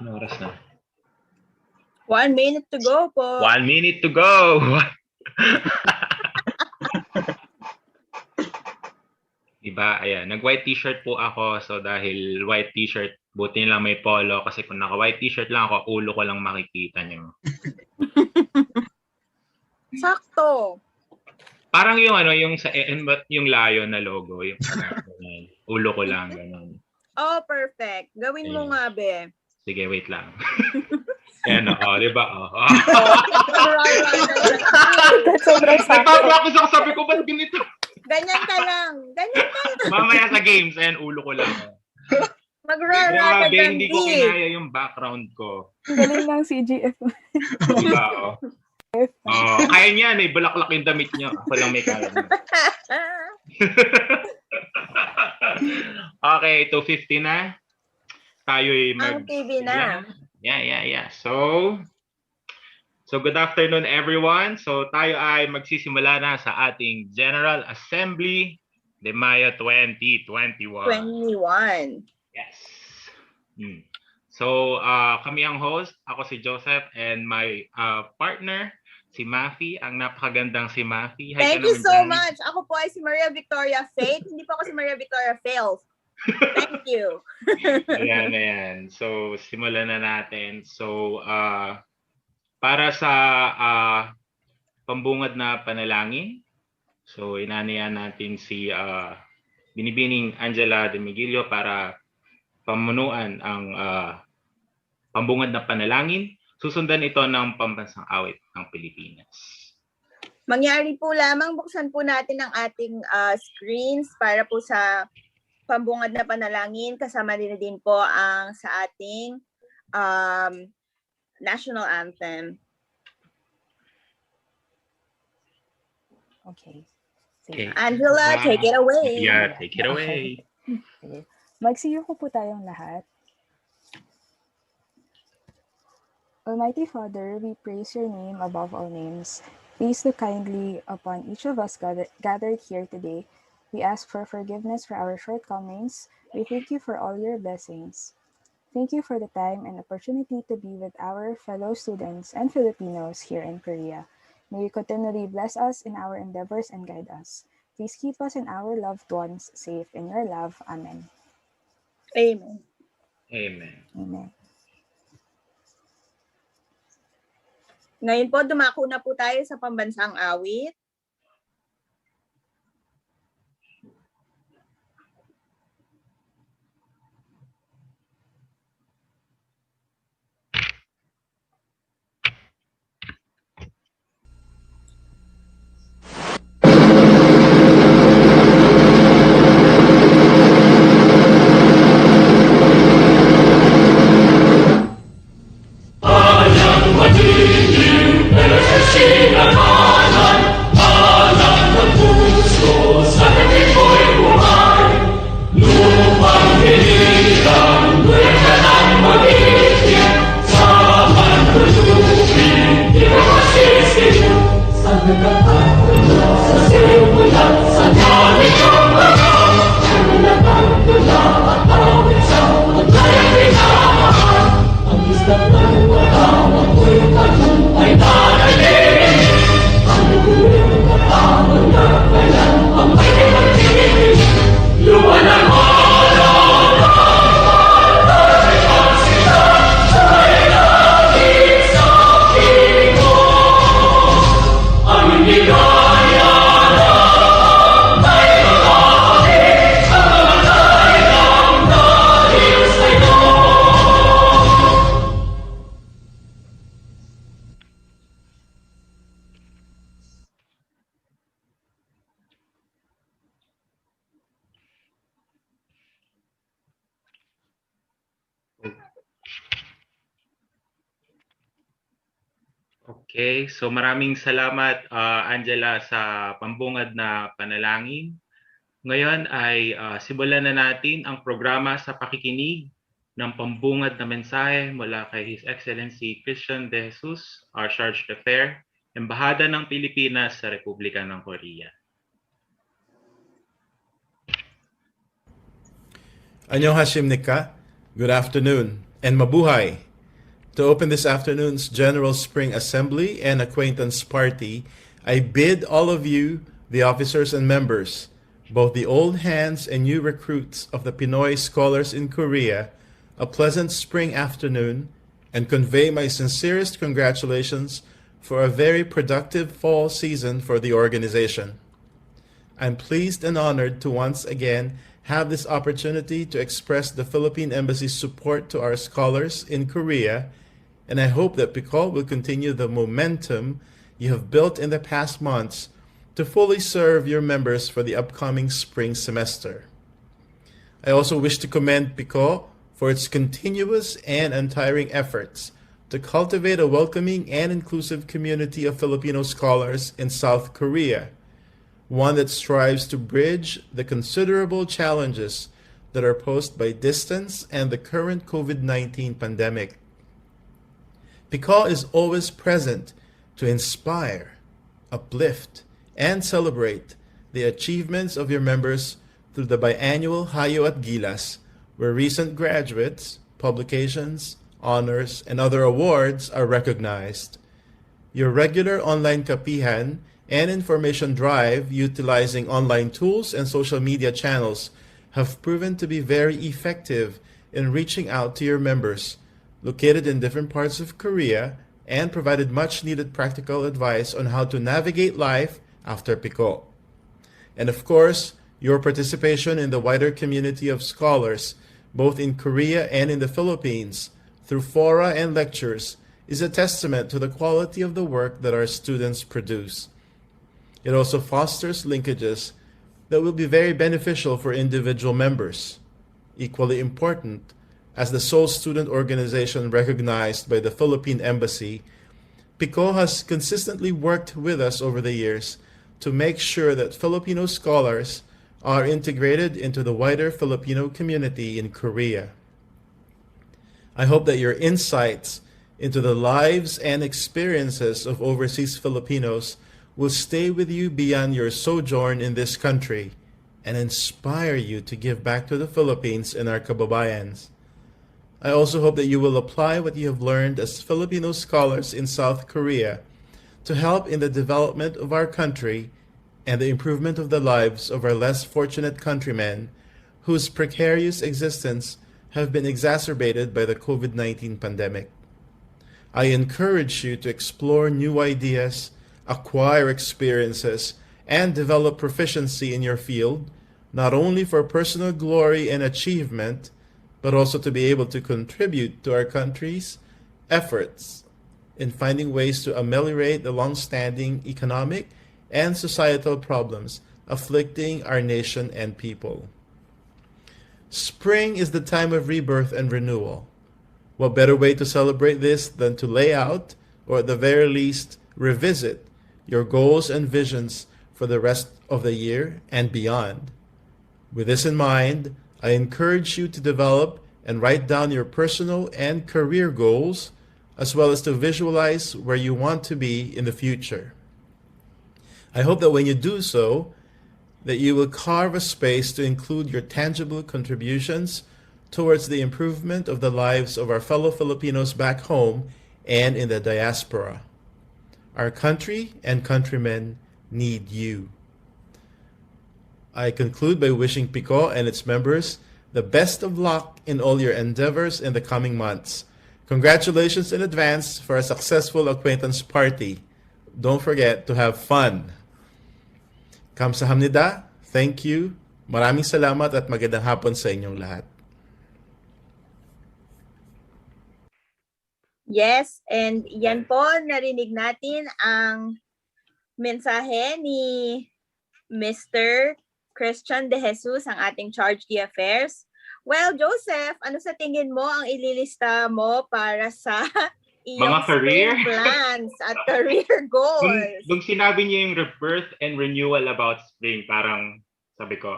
Ano oras na? 1 minute to go po. 1 minute to go! Diba? Ayan. Nag-white t-shirt po ako. So, dahil white t-shirt, buti lang may polo. Kasi kung naka-white t-shirt lang ako, ulo ko lang makikita nyo. Sakto. Parang yung yung sa yung lion na logo. Yung ulo ko lang. Ganun. Oh, perfect. Gawin mo nga, be. Sige, wait lang. Ayan, di ba? Nagpa-practice ako, sabi ko, ba't ganito? Ganyan ka lang. Mamaya sa games, ayan, ulo ko lang. Magrara ka dyan, hindi ko kinaya yung background ko. Galing ng CGF. Diba, kaya niya, bulaklak yung damit niya. Ako lang may kaya niya. Okay, 2:50 na. Tayo'y Ang TV na. Yeah. So good afternoon, everyone. So tayo ay magsisimula na sa ating General Assembly de Mayo 2021. Yes. So kami ang host. Ako si Joseph and my partner, si Mafi. Ang napakagandang si Mafi. Thank you so much. Ako po ay si Maria Victoria Faith. Hindi po ako si Maria Victoria Fails. Thank you. Ayan. So, simulan na natin. So, para sa pambungad na panalangin, so inanayan natin si Binibining Angela de Miguelio para pamunuan ang pambungad na panalangin. Susundan ito ng pambansang awit ng Pilipinas. Mangyari po lamang, buksan po natin ang ating screens para po sa pambungad na panalangin. Kasama din po ang sa ating national anthem. Okay. Angela, take it away. Yeah, take it away. Okay. Magsiyuko po tayong lahat. Almighty Father, we praise your name above all names. Please look kindly upon each of us gathered here today. We ask for forgiveness for our shortcomings. We thank you for all your blessings. Thank you for the time and opportunity to be with our fellow students and Filipinos here in Korea. May you continually bless us in our endeavors and guide us. Please keep us and our loved ones safe in your love. Amen. Amen. Ngayon po, dumako na po tayo sa pambansang awit. Okay, so maraming salamat Angela sa pambungad na panalangin. Ngayon ay simulan na natin ang programa sa pakikinig ng pambungad na mensahe mula kay His Excellency Christian de Jesus, our Charge d'Affaires, Embahada ng Pilipinas sa Republika ng Korea. Annyeonghaseyo. Good afternoon and mabuhay To open this afternoon's General Spring Assembly and Acquaintance Party, I bid all of you, the officers and members, both the old hands and new recruits of the Pinoy Scholars in Korea, a pleasant spring afternoon, and convey my sincerest congratulations for a very productive fall season for the organization. I'm pleased and honored to once again have this opportunity to express the Philippine Embassy's support to our scholars in Korea, and I hope that PIKO will continue the momentum you have built in the past months to fully serve your members for the upcoming spring semester. I also wish to commend PIKO for its continuous and untiring efforts to cultivate a welcoming and inclusive community of Filipino scholars in South Korea, one that strives to bridge the considerable challenges that are posed by distance and the current COVID-19 pandemic. PIKO is always present to inspire, uplift, and celebrate the achievements of your members through the biannual Hayo at Gilas, where recent graduates, publications, honors, and other awards are recognized. Your regular online kapihan and information drive utilizing online tools and social media channels have proven to be very effective in reaching out to your members located in different parts of Korea and provided much needed practical advice on how to navigate life after PIKO. And of course, your participation in the wider community of scholars, both in Korea and in the Philippines, through fora and lectures, is a testament to the quality of the work that our students produce. It also fosters linkages that will be very beneficial for individual members. Equally important, as the sole student organization recognized by the Philippine Embassy, PIKO has consistently worked with us over the years to make sure that Filipino scholars are integrated into the wider Filipino community in Korea. I hope that your insights into the lives and experiences of overseas Filipinos will stay with you beyond your sojourn in this country and inspire you to give back to the Philippines and our kababayans. I also hope that you will apply what you have learned as Filipino scholars in South Korea to help in the development of our country and the improvement of the lives of our less fortunate countrymen whose precarious existence have been exacerbated by the COVID-19 pandemic. I encourage you to explore new ideas, acquire experiences, and develop proficiency in your field, not only for personal glory and achievement, but also to be able to contribute to our country's efforts in finding ways to ameliorate the long-standing economic and societal problems afflicting our nation and people. Spring is the time of rebirth and renewal. What better way to celebrate this than to lay out, or at the very least, revisit your goals and visions for the rest of the year and beyond. With this in mind, I encourage you to develop and write down your personal and career goals, as well as to visualize where you want to be in the future. I hope that when you do so, that you will carve a space to include your tangible contributions towards the improvement of the lives of our fellow Filipinos back home and in the diaspora. Our country and countrymen need you. I conclude by wishing PIKO and its members the best of luck in all your endeavors in the coming months. Congratulations in advance for a successful acquaintance party. Don't forget to have fun. Kamsahamnida, thank you, maraming salamat at magandang hapon sa inyong lahat. Yes, and yan po, narinig natin ang mensahe ni Mr. Christian De Jesus, ang ating Charge d'Affaires. Well, Joseph, ano sa tingin mo ang ililista mo para sa iyong Mga career spring plans at career goals? Nung sinabi niya yung rebirth and renewal about spring, parang sabi ko,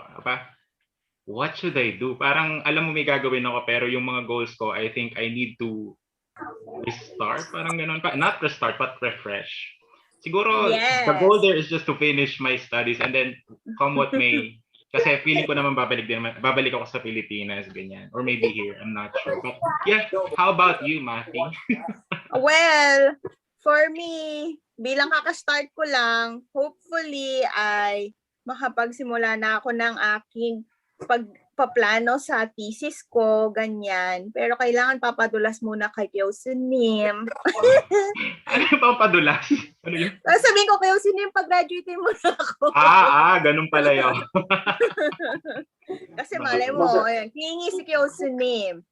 what should I do? Parang alam mo may gagawin ako, pero yung mga goals ko, I think I need to restart, parang ganun pa. Not restart, but refresh. Siguro, Yes. the goal there is just to finish my studies and then come what may, Kasi feeling ko naman babalik ako sa Pilipinas, ganyan. Or maybe here, I'm not sure. But yeah, how about you, Matthew? Well, for me, bilang kakastart ko lang, hopefully ay makapagsimula na ako ng aking pagpaplano sa thesis ko, ganyan. Pero kailangan papadulas muna kay Kyosunim. Ano yung pampadulas? Ano yun? Sabihin ko, Kyosunim, pag-graduate muna ako. Ganun pala yun. Kasi malay mo, ayan, hihingi si Kyosunim.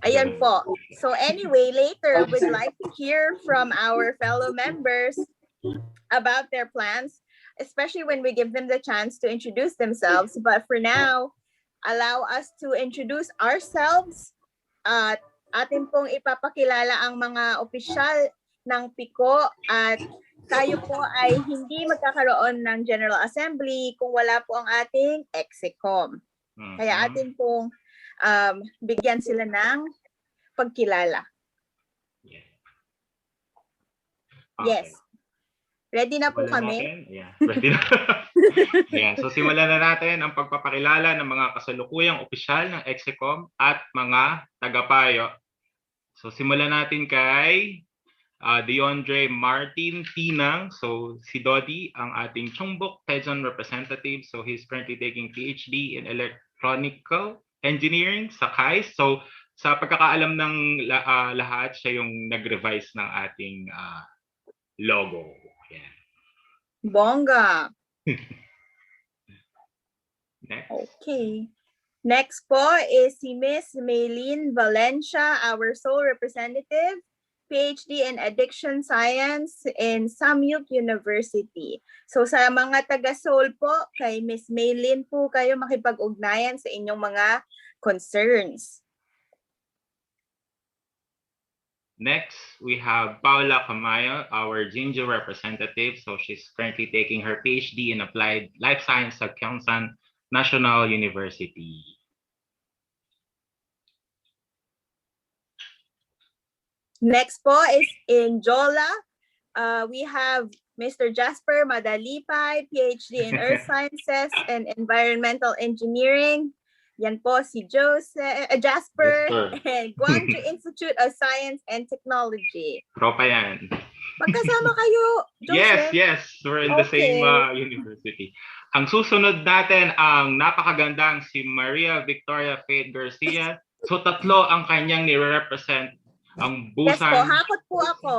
Ayan Ganun. po. So anyway, later, we'd like to hear from our fellow members about their plans, especially when we give them the chance to introduce themselves. But for now, allow us to introduce ourselves at atin pong ipapakilala ang mga opisyal ng PIKO at tayo po ay hindi magkakaroon ng General Assembly kung wala po ang ating EXECOM. Kaya atin pong bigyan sila ng pagkilala. Yeah. Yes. Ready na po kami? Yeah, ready na. Yeah, so simulan na natin ang pagpapakilala ng mga kasalukuyang opisyal ng EXECOM at mga tagapayo. So simulan natin kay Deondre Martin Tinang. So si Dodi ang ating Chongbuk Quezon representative. So he's currently taking PhD in electronical engineering sa KAIS. So sa pagkakaalam ng lahat, siya yung nag-revise ng ating logo. Yeah. Bongga. Next. Okay. Next po is si Miss Maylene Valencia, our Seoul representative, PhD in Addiction Science in Samyuk University. So sa mga taga-Seoul po, kay Miss Maylene po kayo makipag-ugnayan sa inyong mga concerns. Next, we have Paula Camayo, our Jinju representative. So she's currently taking her PhD in Applied Life Science at Gyeongsang National University. Next po is in Jola. We have Mr. Jasper Madalipay, PhD in Earth Sciences and Environmental Engineering. Yan po si Jasper and Gwangju Institute of Science and Technology. Tropa yan. Magkasama kayo, Joseph? Yes. We're in the same university. Ang susunod natin ang napakagandang si Maria Victoria Faith Garcia. So tatlo ang kanyang nire-represent. Ang Busan. Yes po, hakot po ako.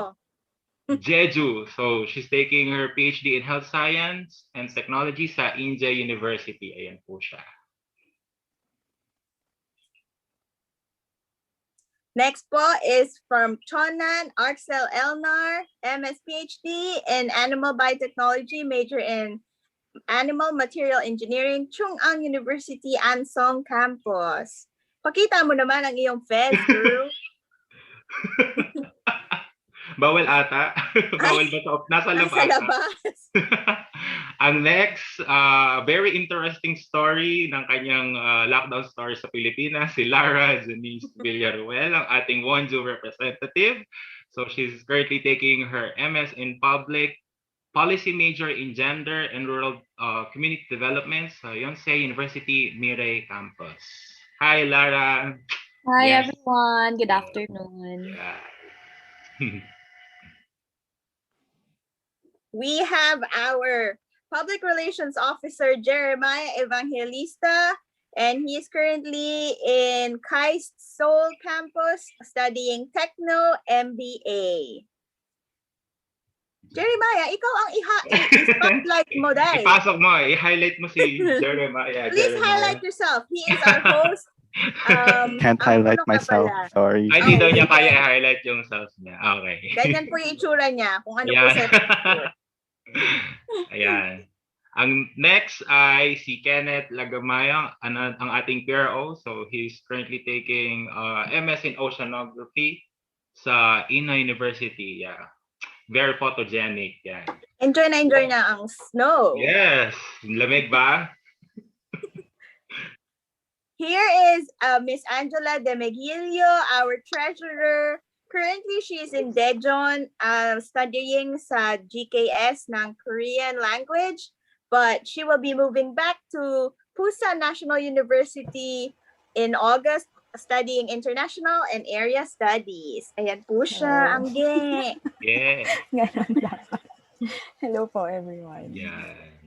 Jeju. So she's taking her PhD in Health Science and Technology sa India University. Ayan po siya. Next po is from Chonan Arcel Elnar, MS PhD in Animal Biotechnology, major in Animal Material Engineering, Chung'ang University, Ansong Campus. Pakita mo naman ang iyong fez, girl. Bawal ata. Bawal ba ito? Nasa labas. Ang next, very interesting story ng kanyang lockdown story sa Pilipinas, si Lara Janice Villaruel, ang ating Wonju representative. So she's currently taking her MS in Public Policy major in Gender and Rural Community Development sa Yonsei University Mirey Campus. Hi, Lara. Hi, everyone. Good afternoon. We have our Public Relations Officer, Jeremiah Evangelista, and he is currently in KAIST Seoul campus studying Techno MBA. Jeremiah, ikaw ang i-spotlight mo dahil. Ipasok mo, i-highlight mo si Jeremiah. Please highlight yourself. He is our host. Can't highlight myself, sorry. Ay, di daw niya kaya i-highlight yung self niya. Okay. Ganyan po yung itsura niya. Kung ano po sa Ayan. Ang next ay si Kenneth Lagamayang, ang ating PRO. So he's currently taking MS in Oceanography sa Ina University. Yeah. Very photogenic. Yeah. Enjoy na ang snow. Yes. Lamig ba? Here is Miss Angela De Megilio, our treasurer. Currently, she is in Daejeon studying sa GKS ng Korean language. but she will be moving back to Pusa National University in August, studying international and area studies. Ayan po siya, ang ge. Yeah. Ganun dapat. Hello po, everyone. Yan.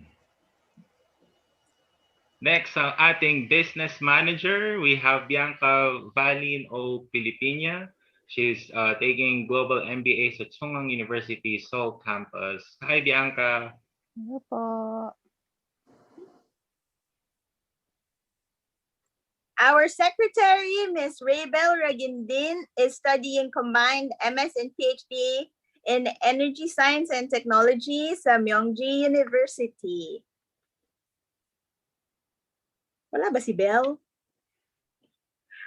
Next, ang ating business manager, we have Bianca Valin O. Pilipina. She's taking Global MBA sa Chungang University, Seoul campus. Hi, Bianca. Hello po. Our secretary, Ms. Raybel Ragindin, is studying combined MS and PhD in Energy Science and Technology sa Myongji University. Wala ba si Bel?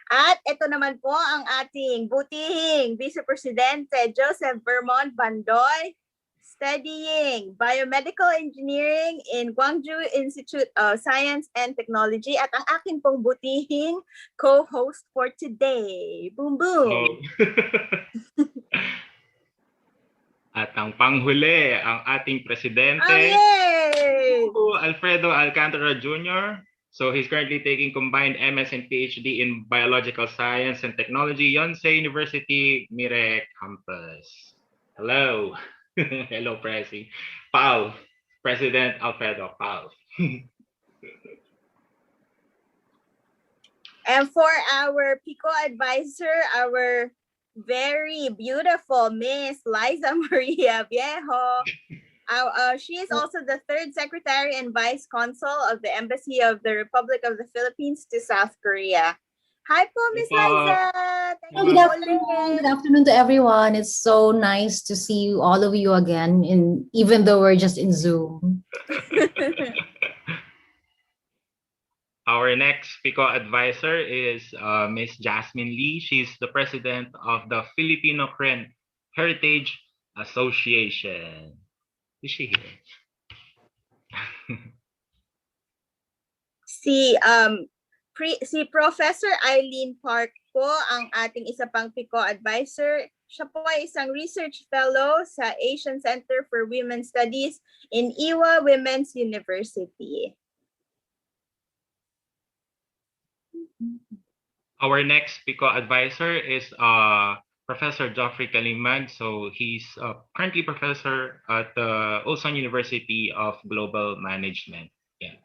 At ito naman po ang ating butihing Vice Presidente Joseph Vermont Bandoy, studying Biomedical Engineering in Gwangju Institute of Science and Technology, at ang akin pong butihing co-host for today. Boom, boom! Oh. At ang panghuli, ang ating presidente, Alfredo Alcantara Jr. So he's currently taking combined MS and PhD in Biological Science and Technology, Yonsei University, Mire Campus. Hello. Hello, Presi. Pao. President Alfredo Pao. And for our PIKO advisor, our very beautiful Miss Liza Maria Viejo. She is also the third secretary and vice consul of the Embassy of the Republic of the Philippines to South Korea. Hi po, Miss Liza. Good afternoon. Good afternoon to everyone. It's so nice to see all of you again, even though we're just in Zoom. Our next PIKO advisor is Miss Jasmine Lee. She's the president of the Filipino Korean Heritage Association. Is she here? Si Professor Eileen Park po ang ating isa pang PIKO advisor. Siya po ay isang research fellow sa Asian Center for Women's Studies in Ewha Women's University. Our next PIKO advisor is Professor Geoffrey Kalimag. So he's currently professor at the Ulsan University of Global Management. Yeah.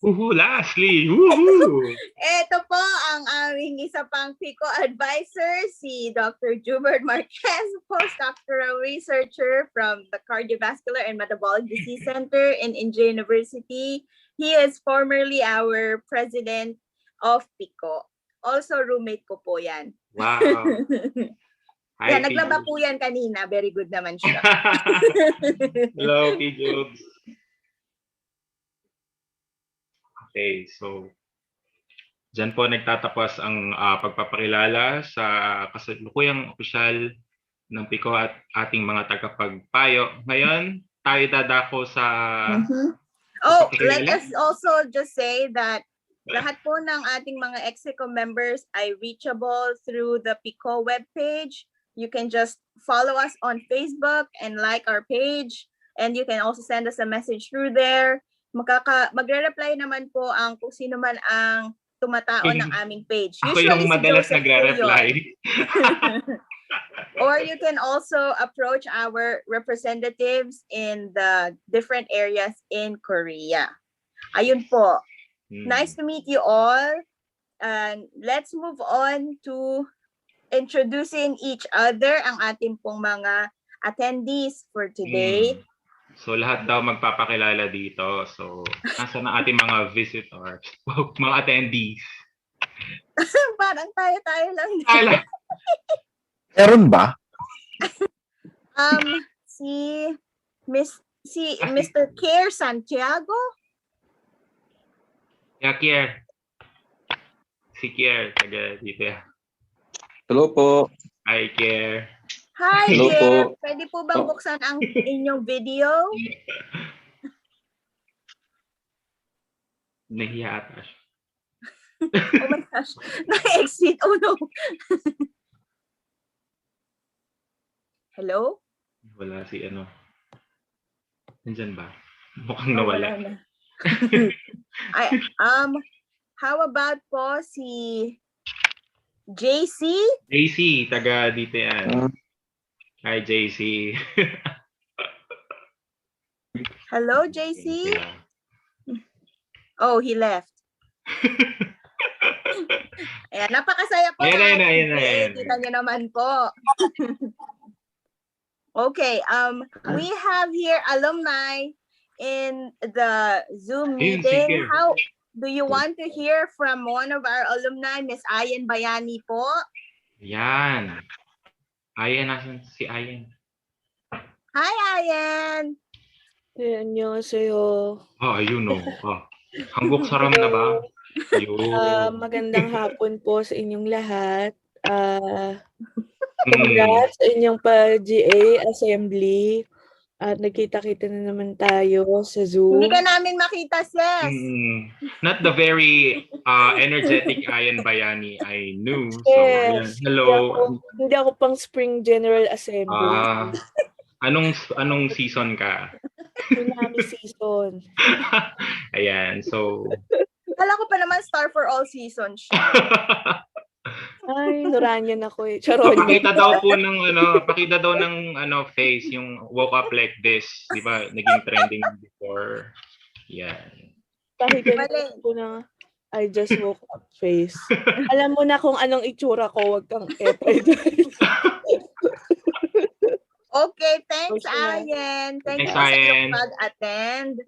Lastly, Ito po ang aming isa pang PIKO advisor, si Dr. Jubert Marquez, postdoctoral researcher from the Cardiovascular and Metabolic Disease Center in India University. He is formerly our president of PIKO. Also, roommate ko po yan. Wow. Yan, naglaba po yan kanina. Very good naman siya. Hello, P-Jobs. Okay, so dyan po nagtatapos ang pagpapakilala sa kasalukuyang opisyal ng PIKO at ating mga tagapagpayo. Ngayon, tayo dadako sa... Let us also just say that lahat po ng ating mga EXECO members ay reachable through the PIKO webpage. You can just follow us on Facebook and like our page. And you can also send us a message through there. Magre-reply naman po ang kung sino man ang tumataon ng aming page. Ako yung madalas nagre-reply. Or you can also approach our representatives in the different areas in Korea. Ayun po. Nice to meet you all. And let's move on to introducing each other, ang ating pong mga attendees for today. So lahat daw magpapakilala dito. So nasa na ating mga visitors, mga attendees. Parang tayo lang. Meron ba? Si Mr. Kier Santiago. Yeah, Kier. Si Kier, taga dito. Hello po. Hi, Kier. Hi, Hello Kier. po. Pwede po bang buksan ang inyong video? Nahiya ata siya. Oh my gosh. Na-exit. Oh no. Hello? Wala si ano. Nandyan ba? Mukhang nawala. Wala na. How about po si JC? JC, taga dito yan. Hi, JC. Hello, JC? Oh, he left. Ayan, napakasaya po. Ayan. Kita niyo naman po. Okay, we have here alumni in the Zoom meeting. How do you want to hear from one of our alumni, Miss Ayen Bayani po? Yan. Ayen, nasan si Ayen? Hi, Ayen! 안녕하세요. Ayun o. Hanggok saram na ba? Magandang hapon po sa inyong lahat. Congrats sa inyong pa-GA assembly. At nagkita-kita na naman tayo sa Zoom. Hindi ka namin makita, sis. Not the very energetic Ayen Bayani I knew. Yes. So, hello. Hindi ako pang Spring General Assembly. Anong season ka? Tsunami season. Ayan, so... Kala ko pa naman star for all seasons siya. Ay, Nuranyan ako eh. Charot. Pakita daw ng face, yung woke up like this. Di ba? Naging trending before. Yan. Pakita ko na I just woke up face. Alam mo na kung anong itsura ko, wag kang Okay, thanks, Ayen. Thanks sa iyong pag-attend.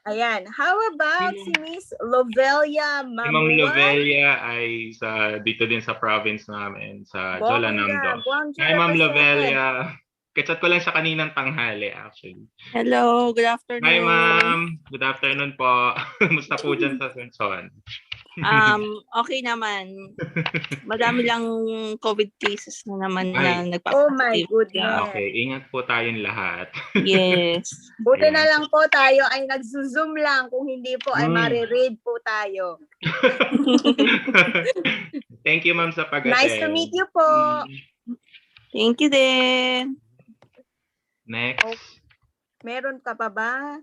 Ayan. How about si Miss Lovelia Mamuan? Si Ma'am Lovelia ay dito din sa province namin, sa Jolanamdo. Hi, Ma'am Lovelia. Kachat ko lang siya kaninang tanghali, actually. Hello, good afternoon. Hi, Ma'am. Good afternoon po. Musta po dyan sa Quezon? Okay naman. Madami lang COVID cases na naman na nagpapakita. Oh my goodness. Okay, ingat po tayong lahat. Yes. Buti na lang po tayo ay nagzo-zoom lang. Kung hindi po ay mariread po tayo. Thank you, Ma'am, sa pag-attend. Nice to meet you po. Thank you din. Next. Meron ka pa ba?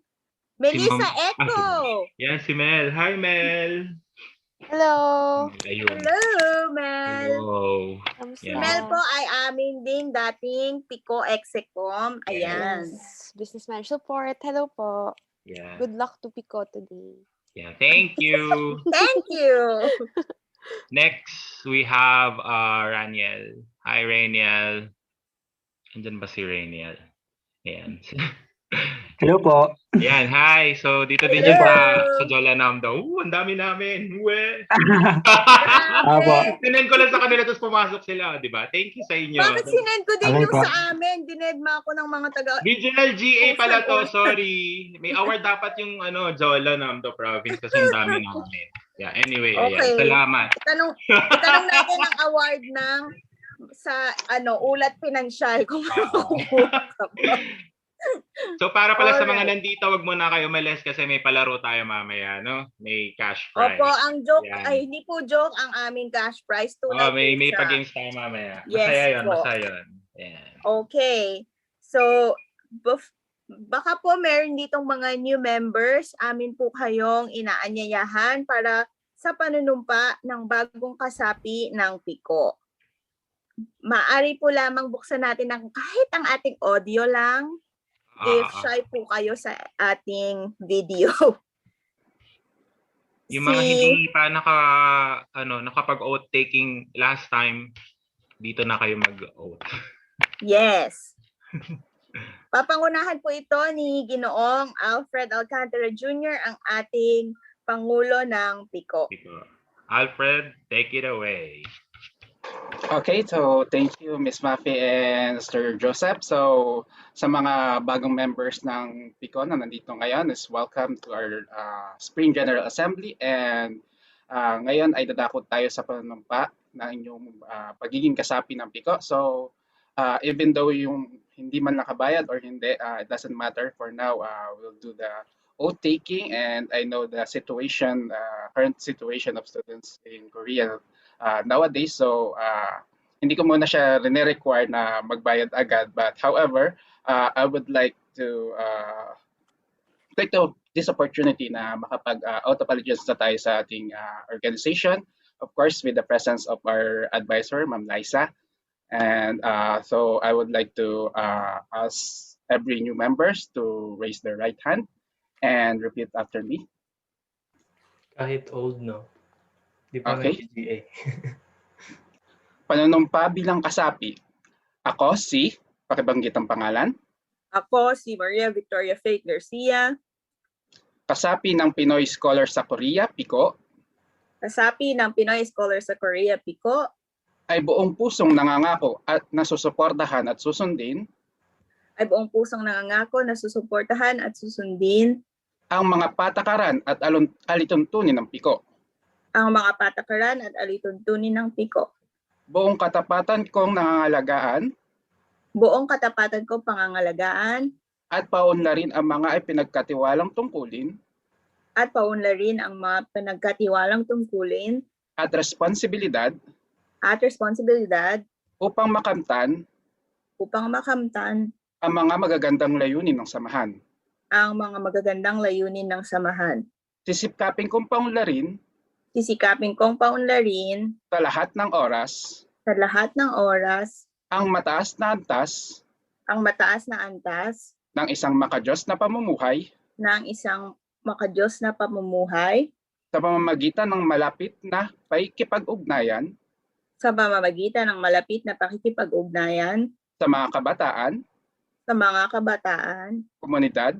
Melissa Echo. Yan, si Mel. Hi, Mel. Hello. Ayun. Hello, Mel. Hello. Si Mel po ay amin ding dating PIKO Execom. Ayan. Yes. Business Manager Support. Hello po. Yeah. Good luck to PIKO today. Yeah, thank you. Thank you. Next, we have Raniel. Hi, Raniel. Andyan ba si Raniel? Ayan. Hello po. Yan, hi. So, dito din yun sa Jolanamdo. Ang dami namin. Sinend ko lang sa kanila tapos pumasok sila, di ba? Thank you sa inyo. Bakit sinend ko din yung sa amin? Dinedma ako ng mga taga... Regional GA pala to, sorry. May award dapat yung Jolanamdo province kasi ang dami namin. Yeah, anyway, ayan. Salamat. Itanong natin ang award ng sa ulat pinansyal kung So para pala sa mga nandito, wag muna kayo umalis kasi may palaro tayo mamaya, no? May cash prize. Opo, ang joke ay hindi po joke ang aming cash prize tulad may pa-games tayo mamaya. Yes, masaya yun. Yeah. Okay. So baka po meron ditong mga new members, amin po kayong inaanyayahan para sa panunumpa ng bagong kasapi ng PIKO. Maari po lamang buksan natin ng kahit ang ating audio lang. If shy po kayo sa ating video. Yung mga hindi pa nakapag-oath taking last time, dito na kayo mag-oath. Yes. Papangunahan po ito ni Ginoong Alfred Alcantara Jr., ang ating Pangulo ng PIKO. Alfred, take it away. Okay, so thank you Ms. Maffie and Mr. Joseph. So sa mga bagong members ng PIKO na nandito ngayon is welcome to our Spring General Assembly, and ngayon ay dadakot tayo sa panunumpa ng inyong pagiging kasapi ng PIKO. So even though yung hindi man nakabayad or hindi, it doesn't matter. For now, we'll do the oath taking, and I know the current situation of students in Korea nowadays. So hindi ko muna siya require na magbayad agad. But however, I would like to take this opportunity na makapag-out of allegiance na tayo sa ating organization. Of course, with the presence of our advisor, Ma'am Liza. And so I would like to ask every new members to raise their right hand and repeat after me. Kahit old, no? Di pa Okay. nag-GA. Panunumpa bilang kasapi. Ako si, pakibanggit ang pangalan, Ako si Maria Victoria Faith Garcia, kasapi ng Pinoy Scholar sa Korea, PIKO, kasapi ng Pinoy Scholar sa Korea, PIKO, ay buong pusong nangangako at nasusuportahan at susundin ay buong pusong nangangako na susuportahan at susundin ang mga patakaran at alituntunin ng PIKO. ang mga patakaran at alituntunin ng PIKO. Buong katapatan kong nangangalagaan Buong katapatan ko pangangalagaan at paunlarin ang mga ipinagkatiwalang tungkulin at paunlarin ang mga pinagkatiwalang tungkulin at responsibilidad upang makamtan ang mga magagandang layunin ng samahan. ang mga magagandang layunin ng samahan. Sisikapin kong paunlarin Sisikapin kong paunlarin sa lahat ng oras sa lahat ng oras ang mataas na antas ang mataas na antas ng isang makadiyos na pamumuhay ng isang makadiyos na pamumuhay sa pamamagitan ng malapit na pakikipag-ugnayan sa pamamagitan ng malapit na pakikipag-ugnayan sa mga kabataan, komunidad,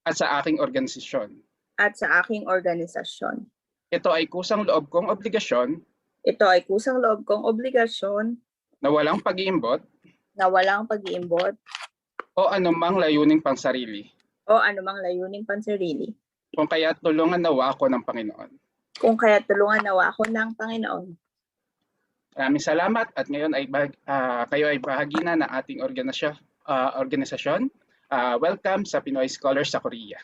at sa aking organisasyon. Ito ay kusang loob kong obligasyon na walang pag-iimbot o anumang layuning pansarili. Kung kaya tulungan nawa ako ng Panginoon. Maraming salamat at ngayon ay kayo ay bahagi na ng ating organisasyon. Welcome sa Pinoy Scholars sa Korea.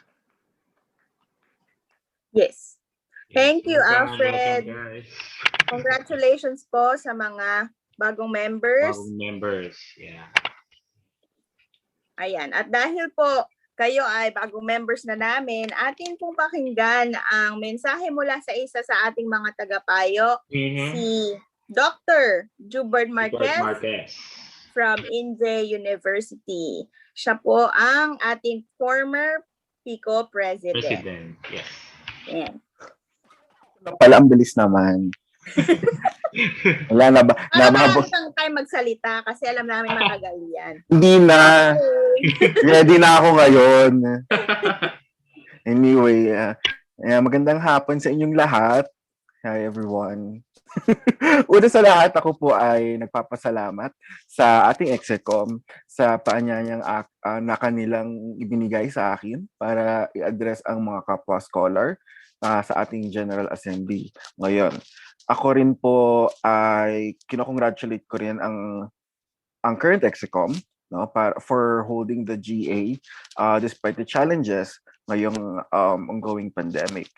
Yes. Thank you, Welcome, Alfred. welcome, guys. Congratulations po sa mga bagong members. Yeah. Ayan. At dahil po kayo ay bagong members na namin, atin pong pakinggan ang mensahe mula sa isa sa ating mga tagapayo, si Dr. Jubert Marquez from INJE University. Siya po ang ating former PIKO president. Yes. Ayan. Pala, ang bilis naman. Wala na ba? Marami kang time magsalita kasi alam namin matagal yan. Hindi na. Ready na ako ngayon. Anyway, magandang hapon sa inyong lahat. Hi everyone. Una sa lahat, ako po ay nagpapasalamat sa ating Execom sa paanyayang na kanilang ibinigay sa akin para i-address ang mga kapwa scholar sa ating General Assembly ngayon. Ako rin po ay kinocongratulate ko rin ang current Execom, no, for holding the GA despite the challenges ngayong ongoing pandemic.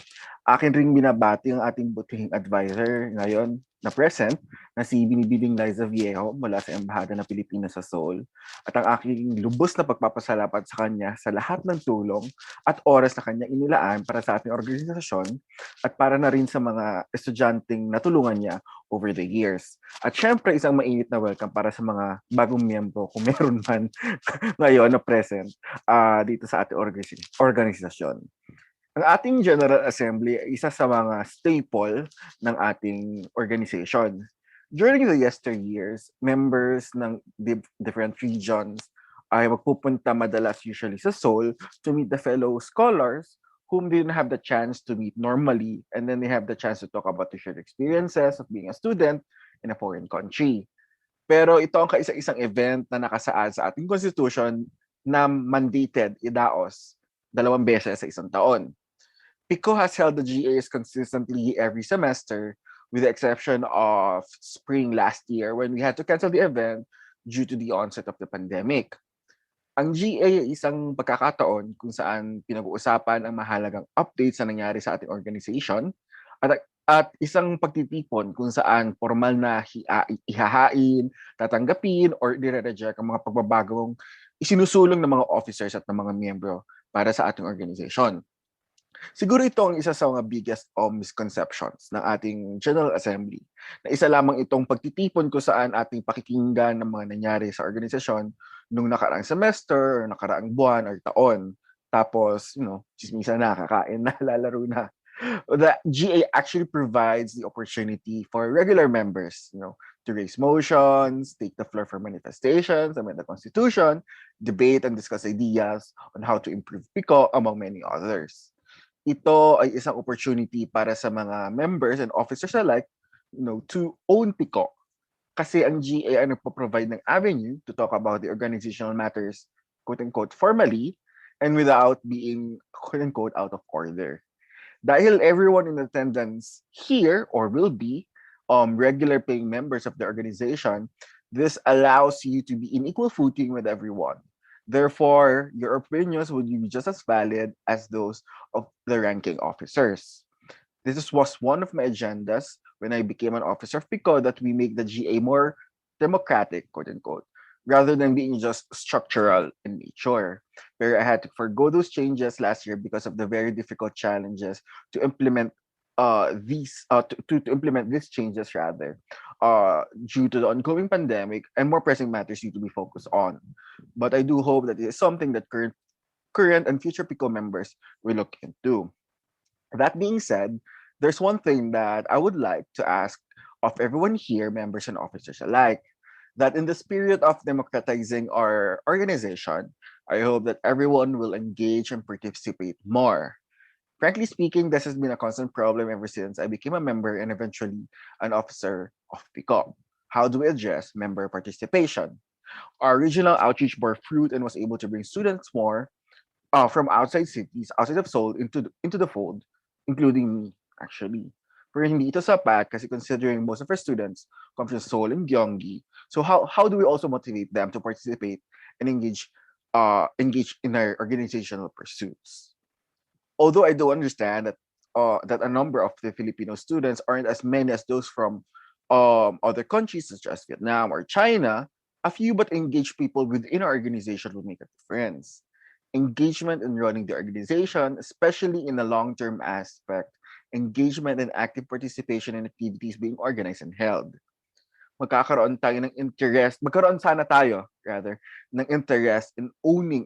Akin ring binabati ang ating butihing advisor ngayon na present na si Binibining Liza Viejo mula sa Embahada ng Pilipinas sa Seoul, at ang aking lubos na pagpapasalamat sa kanya sa lahat ng tulong at oras na kanya inilaan para sa ating organisasyon at para na rin sa mga estudyanteng natulungan niya over the years. At syempre, isang mainit na welcome para sa mga bagong miyembro kung meron man ngayon na present dito sa ating organisasyon. Ang ating General Assembly ay isa sa mga staple ng ating organization. During the yesteryears, members ng different regions ay magpupunta madalas usually sa Seoul to meet the fellow scholars whom they didn't have the chance to meet normally, and then they have the chance to talk about the shared experiences of being a student in a foreign country. Pero ito ang kaisa-isang event na nakasaad sa ating constitution na mandated idaos 2 beses sa isang taon. PIKO has held the GAs consistently every semester, with the exception of spring last year when we had to cancel the event due to the onset of the pandemic. Ang GA ay isang pagkakataon kung saan pinag-uusapan ang mahalagang updates na nangyari sa ating organization at isang pagtitipon kung saan formal na ihahain, tatanggapin, or nire-reject ang mga pagbabagong isinusulong ng mga officers at ng mga miyembro para sa ating organization. Siguro ito ang isa sa mga biggest misconceptions ng ating General Assembly, na isa lamang itong pagtitipon kung saan ating pakikinggan ng mga nangyari sa organisasyon nung nakaraang semester, or nakaraang buwan, or taon. Tapos, chismisan na, kakain na, lalaro na. The GA actually provides the opportunity for regular members, to raise motions, take the floor for manifestations, amend the Constitution, debate and discuss ideas on how to improve PIKO, among many others. Ito ay isang opportunity para sa mga members and officers alike, to own PIKO. Kasi ang GA ay nagpo-provide ng avenue to talk about the organizational matters, quote-unquote, formally, and without being, quote-unquote, out of order. Dahil everyone in attendance here or will be regular paying members of the organization, this allows you to be in equal footing with everyone. Therefore, your opinions would be just as valid as those of the ranking officers. This was one of my agendas when I became an officer of PIKO, that we make the GA more democratic, quote-unquote, rather than being just structural in nature. Where I had to forgo those changes last year because of the very difficult challenges to implement these changes rather, due to the ongoing pandemic and more pressing matters need to be focused on. But I do hope that it is something that current and future PIKO members will look into. That being said, there's one thing that I would like to ask of everyone here, members and officers alike, that in the spirit of democratizing our organization, I hope that everyone will engage and participate more. Frankly speaking, this has been a constant problem ever since I became a member and eventually an officer of PIKO. How do we address member participation? Our regional outreach bore fruit and was able to bring students more from outside cities, outside of Seoul, into the fold, including me, actually. Pero hindi ito sapat kasi considering most of our students come from Seoul and Gyeonggi. So how do we also motivate them to participate and engage in our organizational pursuits? Although I do understand that a number of the Filipino students aren't as many as those from other countries such as Vietnam or China, a few but engaged people within our organization will make a difference. Engagement in running the organization, especially in the long-term aspect, engagement and active participation in activities being organized and held. Magkakaroon sana tayo ng interest in owning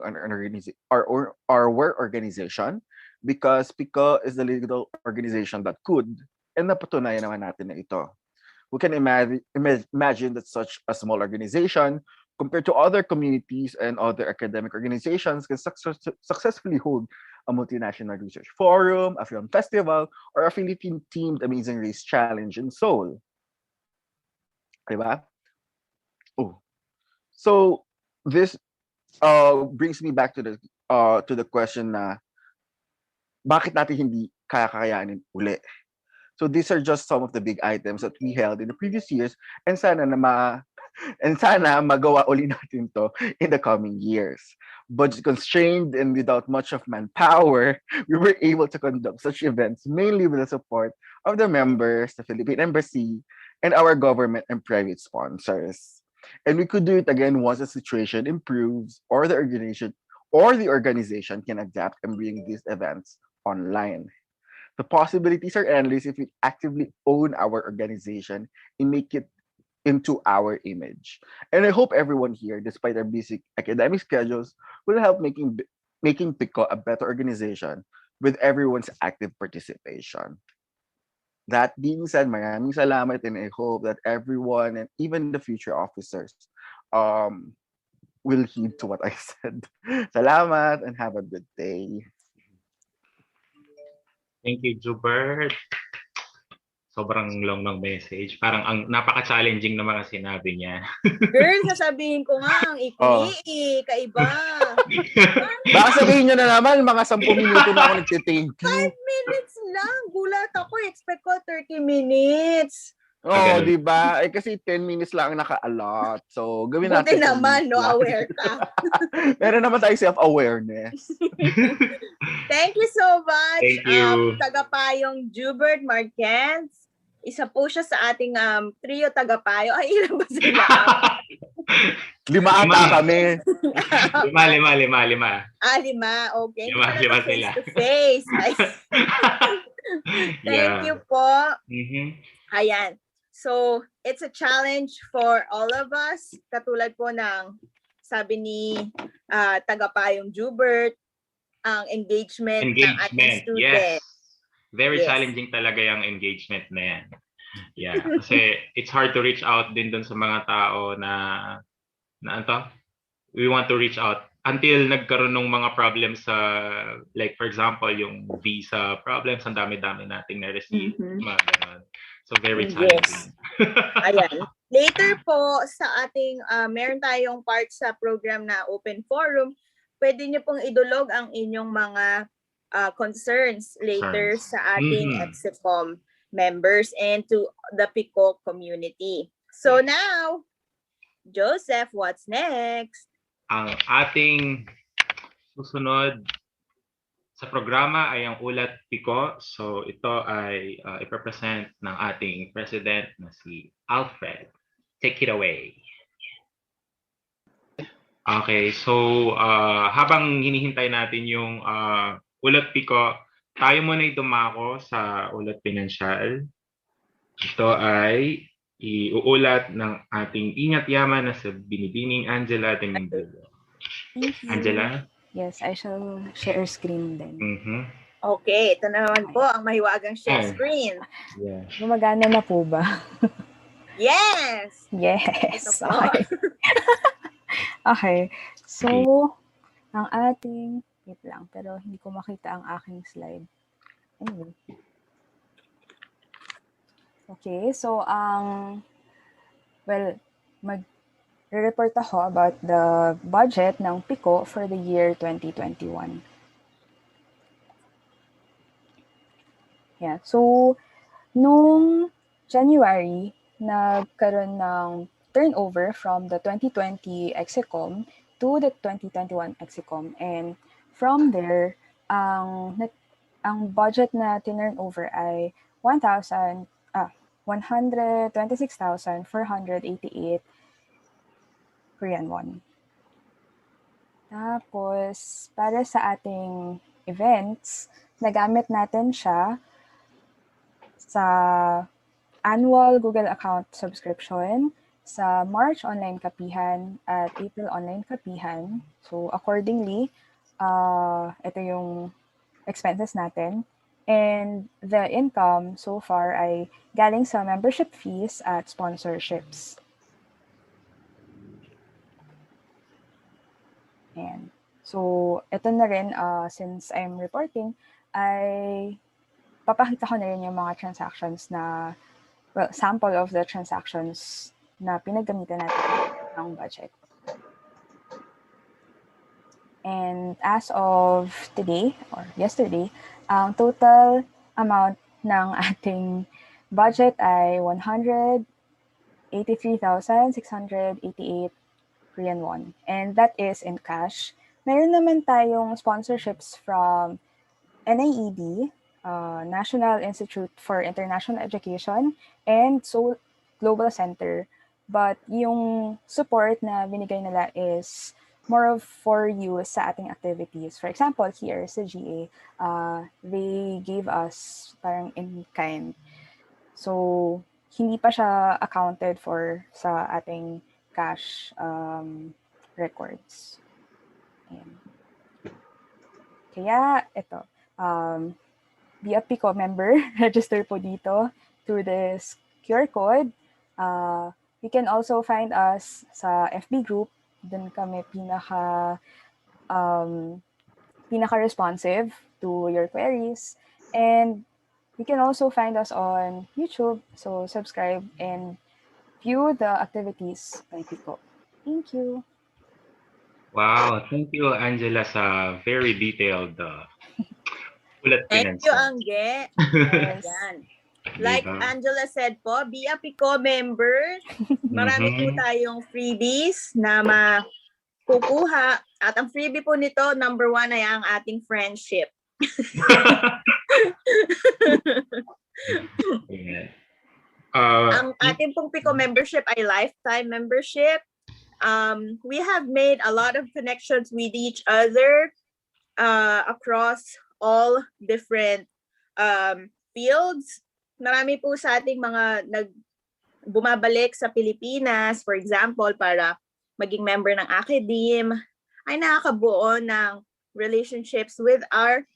our work organization, because PIKO is the legal organization that could, and napatunayan naman natin na ito. We can imagine that such a small organization, compared to other communities and other academic organizations, can successfully hold a multinational research forum, a film festival, or a Philippine-themed Amazing Race Challenge in Seoul. Diba? Oh. So this brings me back to the question na bakit natin hindi kakayanin uli? So these are just some of the big items that we held in the previous years, and sana magawa uli natin to in the coming years. Budget constrained and without much of manpower, we were able to conduct such events mainly with the support of the members, the Philippine Embassy, and our government and private sponsors. And we could do it again once the situation improves or the organization can adapt and bring these events online. The possibilities are endless if we actively own our organization and make it into our image. And I hope everyone here, despite our busy academic schedules, will help making PIKO a better organization with everyone's active participation. That being said, maraming salamat, and I hope that everyone and even the future officers will heed to what I said. Salamat and have a good day. Thank you, Jubert. Sobrang long ng message. Parang napaka-challenging ng mga sinabi niya. Girl, sasabihin ko nga, ang ikli, kaiba. Baka sabihin nyo na naman, mga 10 minuto na ako nagte-thank you. 5 minutes lang. Gulat ako. Expect ko 30 minutes. Oh, di ba? Eh kasi 10 minutes lang ang naka-allot. So, gawin Buti natin 10 naman, minutes no, lang. aware ka. Meron naman tayo self-awareness. Thank you so much, Thank you. tagapayong Jubert Marquez. Isa po siya sa ating trio tagapayo. Ay, ilan ba sila? 5 ata kami. Lima. 5. Okay. Lima Hindi pa sila. face to face. Thank you po. Ayan. So, it's a challenge for all of us. Katulad po ng sabi ni tagapayong Jubert, ang engagement ng ating student. Yes. Very challenging talaga yung engagement na yan. Yeah, kasi it's hard to reach out din dun sa mga tao na we want to reach out until nagkaroon ng mga problems sa, like for example, yung visa problems, ang dami-dami nating na-receive, mga ganun. So very challenging. Ayan. Later po sa ating, meron tayong part sa program na Open Forum, pwede niyo pong idulog ang inyong mga concerns later sa ating EXECOM members and to the PIKO community. So now, Joseph, what's next? Ang ating susunod sa programa ay ang ulat PIKO. So ito ay ipapresent ng ating president na si Alfred. Take it away. Okay, so habang hinihintay natin yung ulat PIKO, tayo muna'y dumako sa ulat pinansyal. Ito ay iuulat ng ating ingat yaman na sa Binibining Angela de Mindelo. Angela? Yes, I shall share screen then. Okay, ito naman po ang mahiwagang share screen. Yeah. Gumagana na po ba? Yes! Yes! Okay. Okay. So, ang ating... Wait lang, pero hindi ko makita ang aking slide. Anyway. Okay, so mag-report ako about the budget ng PIKO for the year 2021. Yeah, so noong January, nagkaroon ng turnover from the 2020 EXECOM to the 2021 EXECOM, and from there, ang budget na tinurnover ay 126,488 Korean won. Tapos, para sa ating events, nagamit natin siya sa annual Google account subscription, sa March online kapihan at April online kapihan. So, accordingly, ito yung expenses natin. And the income so far ay galing sa membership fees at sponsorships. Ayan. So, ito na rin, since I'm reporting, ay papakita ko na rin yung mga transactions na, well, sample of the transactions na pinaggamitan natin ng budget. And as of today, or yesterday, ang total amount ng ating budget ay 183,688 Korean won. And that is in cash. Meron naman tayong sponsorships from NIIED, National Institute for International Education, and Seoul Global Center. But yung support na binigay nila is more of for use sa ating activities. For example, here sa GA, they gave us parang in kind. So, hindi pa siya accounted for sa ating cash records. Ayan. Kaya, ito, be a PIKO member, register po dito through this QR code. You can also find us sa FB group. Doon kami pinaka-responsive to your queries. And you can also find us on YouTube. So subscribe and view the activities by PIKO. Thank you. Wow, thank you, Angela, sa very detailed ulat Thank you, Angge. Yes. Ayan. Like Diba? Angela said po, be a PIKO member. Marami po tayong freebies na makukuha. At ang freebie po nito, number 1 ay ang ating friendship. Yeah. Ang ating pong PIKO membership ay lifetime membership. We have made a lot of connections with each other across all different fields. Marami po sa ating mga bumabalik sa Pilipinas, for example, para maging member ng academe, ay nakakabuo ng relationships with our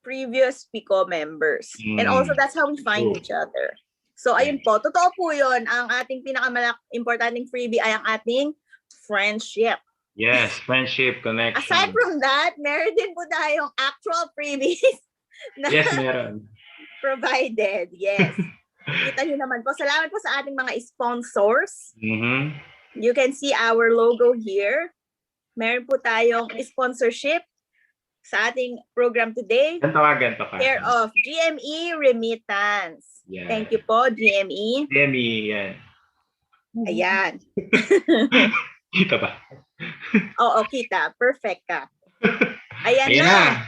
previous PIKO members. And also, that's how we find each other. So, ayun po. Totoo po yun. Ang ating pinaka-importanting freebie ay ang ating friendship. Yes, friendship, connection. Aside from that, meron din po tayong actual freebies. Yes, meron. Provided, yes. Kita nyo naman po. Salamat po sa ating mga sponsors. You can see our logo here. Meron po tayong sponsorship sa ating program today. Ganto ka. Care of GME Remittance. Yeah. Thank you po, GME. GME, yan. Ayan. Kita ba? Oo, kita. Perfect ka. Ayan Ayan na.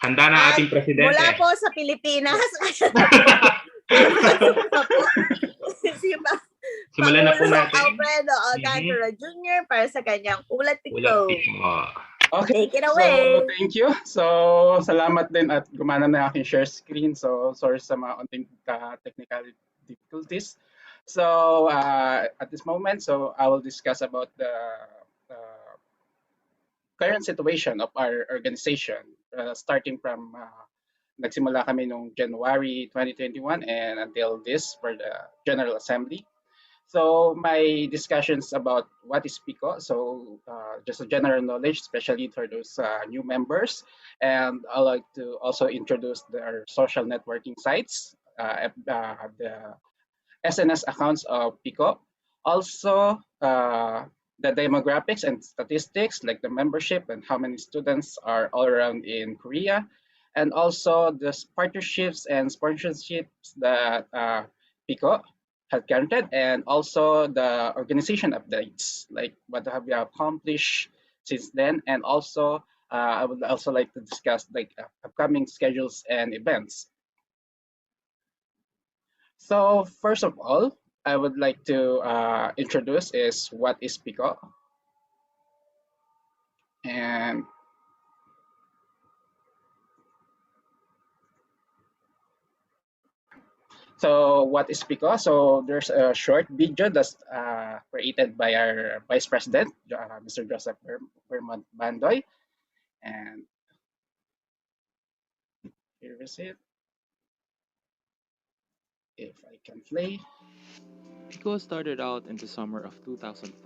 Handa na ating presidente. Mula po sa Pilipinas. Simulan na po natin. Alfredo Alcantara Jr. para sa kanyang Ulat Piko. Okay. Take it away. So, thank you. So, salamat din at gumana na aking share screen. So, sorry sa mga onting technical difficulties. So, at this moment, so I will discuss about the current situation of our organization, starting from nagsimula kami noong January 2021 and until this for the General Assembly. So my discussions about what is PIKO, so just a general knowledge, especially for those new members, and I'd like to also introduce their social networking sites, the SNS accounts of PIKO, also the demographics and statistics like the membership and how many students are all around in Korea, and also the partnerships and sponsorships that PIKO had granted, and also the organization updates, like what have we accomplished since then, and also I would also like to discuss like upcoming schedules and events. So first of all, I would like to introduce is what is PIKO. And so what is PIKO? So there's a short video that's created by our Vice President, Mr. Joseph Vermont Bandoy. And here is it. If I can play. PIKO started out in the summer of 2005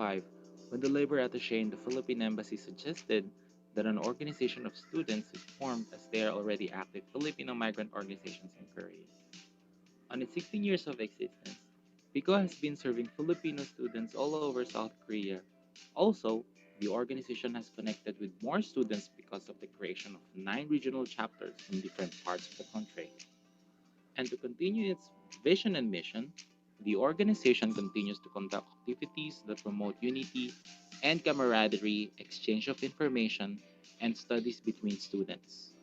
when the labor attaché in the Philippine Embassy suggested that an organization of students is formed as they are already active Filipino migrant organizations in Korea. On its 16 years of existence, PIKO has been serving Filipino students all over South Korea. Also, the organization has connected with more students because of the creation of 9 regional chapters in different parts of the country. And to continue its vision and mission, the organization continues to conduct activities that promote unity and camaraderie, exchange of information, and studies between students.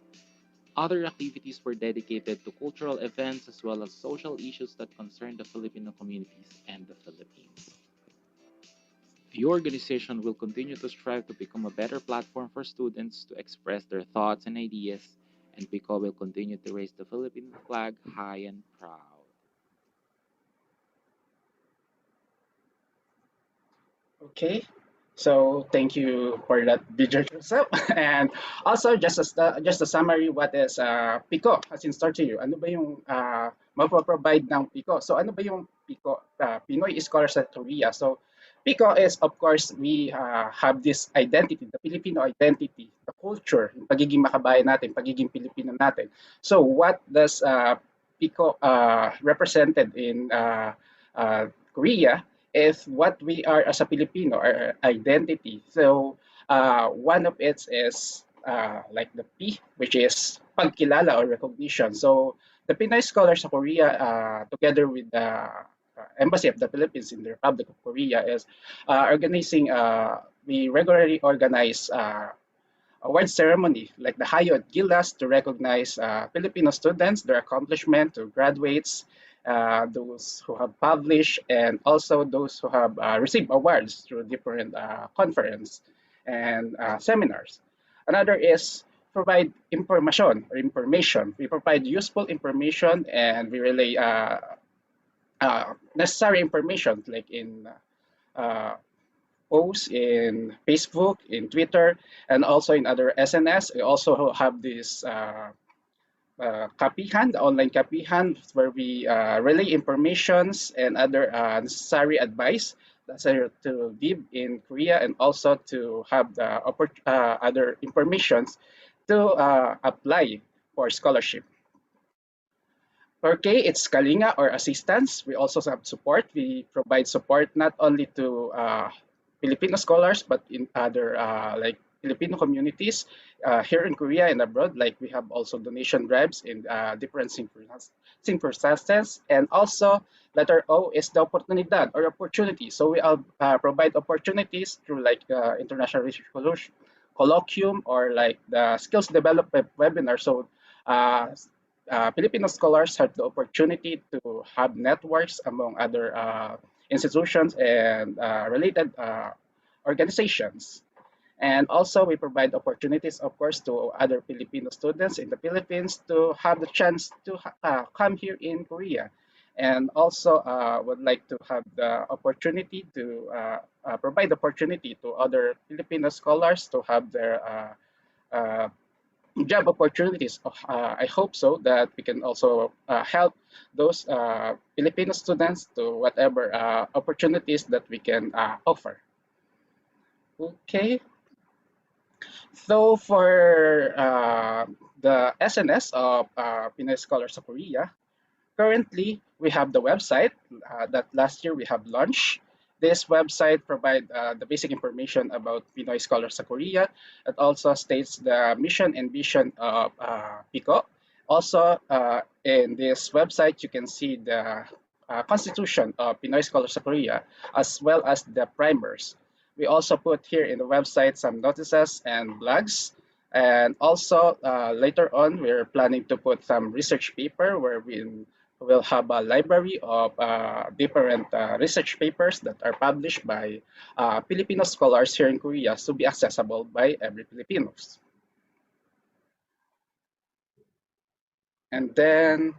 Other activities were dedicated to cultural events as well as social issues that concern the Filipino communities and the Philippines. The organization will continue to strive to become a better platform for students to express their thoughts and ideas, and PIKO will continue to raise the Philippine flag high and proud. Okay, so thank you for that video, Joseph. And also, just a summary, what is PIKO? As in, start to you. Ano ba yung mapaprovide ng PIKO? So ano ba yung PIKO? Pinoy Scholars at Korea. So PIKO is, of course, we have this identity, the Filipino identity, the culture, yung pagiging makabayan natin, pagiging Pilipino natin. So what does PIKO represented in Korea is what we are as a Filipino, our identity. So one of it is like the P, which is pagkilala or recognition. So The Pinoy Scholars of Korea, together with the Embassy of the Philippines in the Republic of Korea, is organizing. We regularly organize award ceremony like the Hayot Gilas to recognize Filipino students, their accomplishment, to graduates, those who have published, and also those who have received awards through different conference and seminars. Another is provide information. We provide useful information and we relay necessary information like in uh, posts in Facebook, in Twitter, and also in other SNS. We also have this kapihan, the online kapihan, where we relay informations and other necessary advice that's to live in Korea and also to have the other informations to apply for scholarship. For K, it's Kalinga or assistance. We also have support. We provide support not only to Filipino scholars, but in other like Filipino communities here in Korea and abroad. Like we have also donation drives in different circumstances. And also, letter O is the oportunidad or opportunity. So we provide opportunities through like international research colloquium or like the skills development webinar. So Filipino scholars have the opportunity to have networks among other institutions and related organizations. And also, we provide opportunities, of course, to other Filipino students in the Philippines to have the chance to come here in Korea. And also, would like to have the opportunity to provide opportunity to other Filipino scholars to have their job opportunities. I hope so that we can also help those Filipino students to whatever opportunities that we can offer. Okay. So for the SNS of Pinoy Scholars of Korea, currently we have the website that last year we have launched. This website provides the basic information about Pinoy Scholars of Korea. It also states the mission and vision of PIKO. Also, in this website, you can see the constitution of Pinoy Scholars of Korea, as well as the primers. We also put here in the website some notices and blogs. And also, later on, we're planning to put some research paper where we'll have a library of different research papers that are published by Filipino scholars here in Korea to be accessible by every Filipinos. And then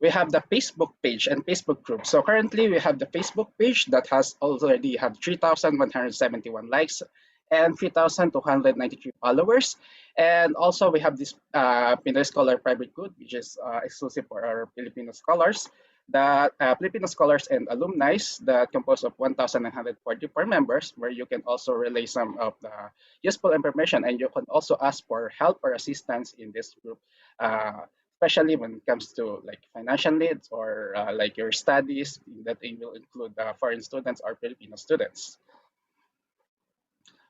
we have the Facebook page and Facebook group. So currently we have the Facebook page that has already have 3,171 likes and 3,293 followers. And also we have this Pinoy Scholar private group, which is exclusive for our Filipino scholars. The Filipino scholars and alumni that compose of 1,944 members, where you can also relay some of the useful information and you can also ask for help or assistance in this group. Especially when it comes to like financial needs or like your studies that it will include foreign students or Filipino students.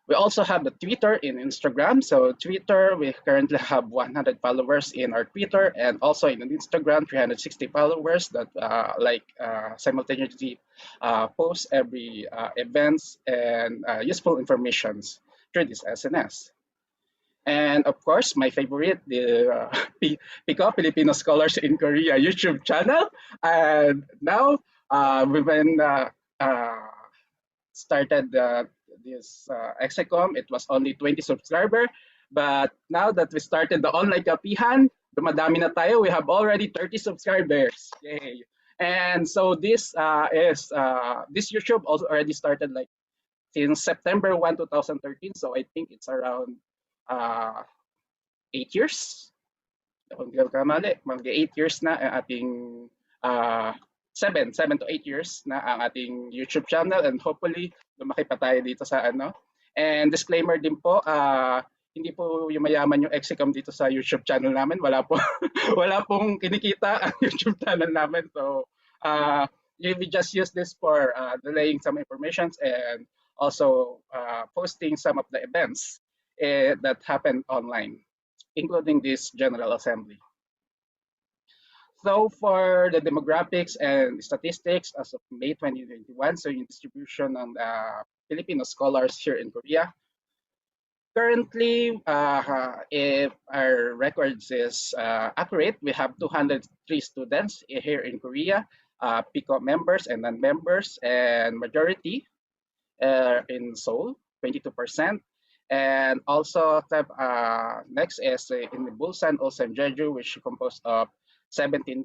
We also have the Twitter and Instagram. So Twitter, we currently have 100 followers in our Twitter and also in Instagram, 360 followers that simultaneously post every events and useful informations through this SNS. And of course, my favorite, the PIKO, Filipino Scholars in Korea YouTube channel. And now we've been started this Execom. It was only 20 subscriber. But now that we started the online kapihan, dumadami na tayo. We have already 30 subscribers. Yay. And so this this YouTube also already started like since September 1, 2013. So I think it's around 8 years. Kung hindi ako kamali, mag 8 years na ang ating 7 to 8 years na ang ating YouTube channel and hopefully lumaki pa tayo dito sa ano. And disclaimer din po, hindi po yung mayaman yung Execom dito sa YouTube channel namin. Wala po wala pong kinikita ang YouTube channel namin. So we just use this for relaying some information and also posting some of the events that happen online, including this General Assembly. So for the demographics and statistics as of May 2021, so yung distribution ng Filipino scholars here in Korea, currently, if our records is accurate, we have 203 students here in Korea, PIKO members and non-members, and majority in Seoul, 22%. And also, next is in the Busan, also in Jeju, which composed of 17%.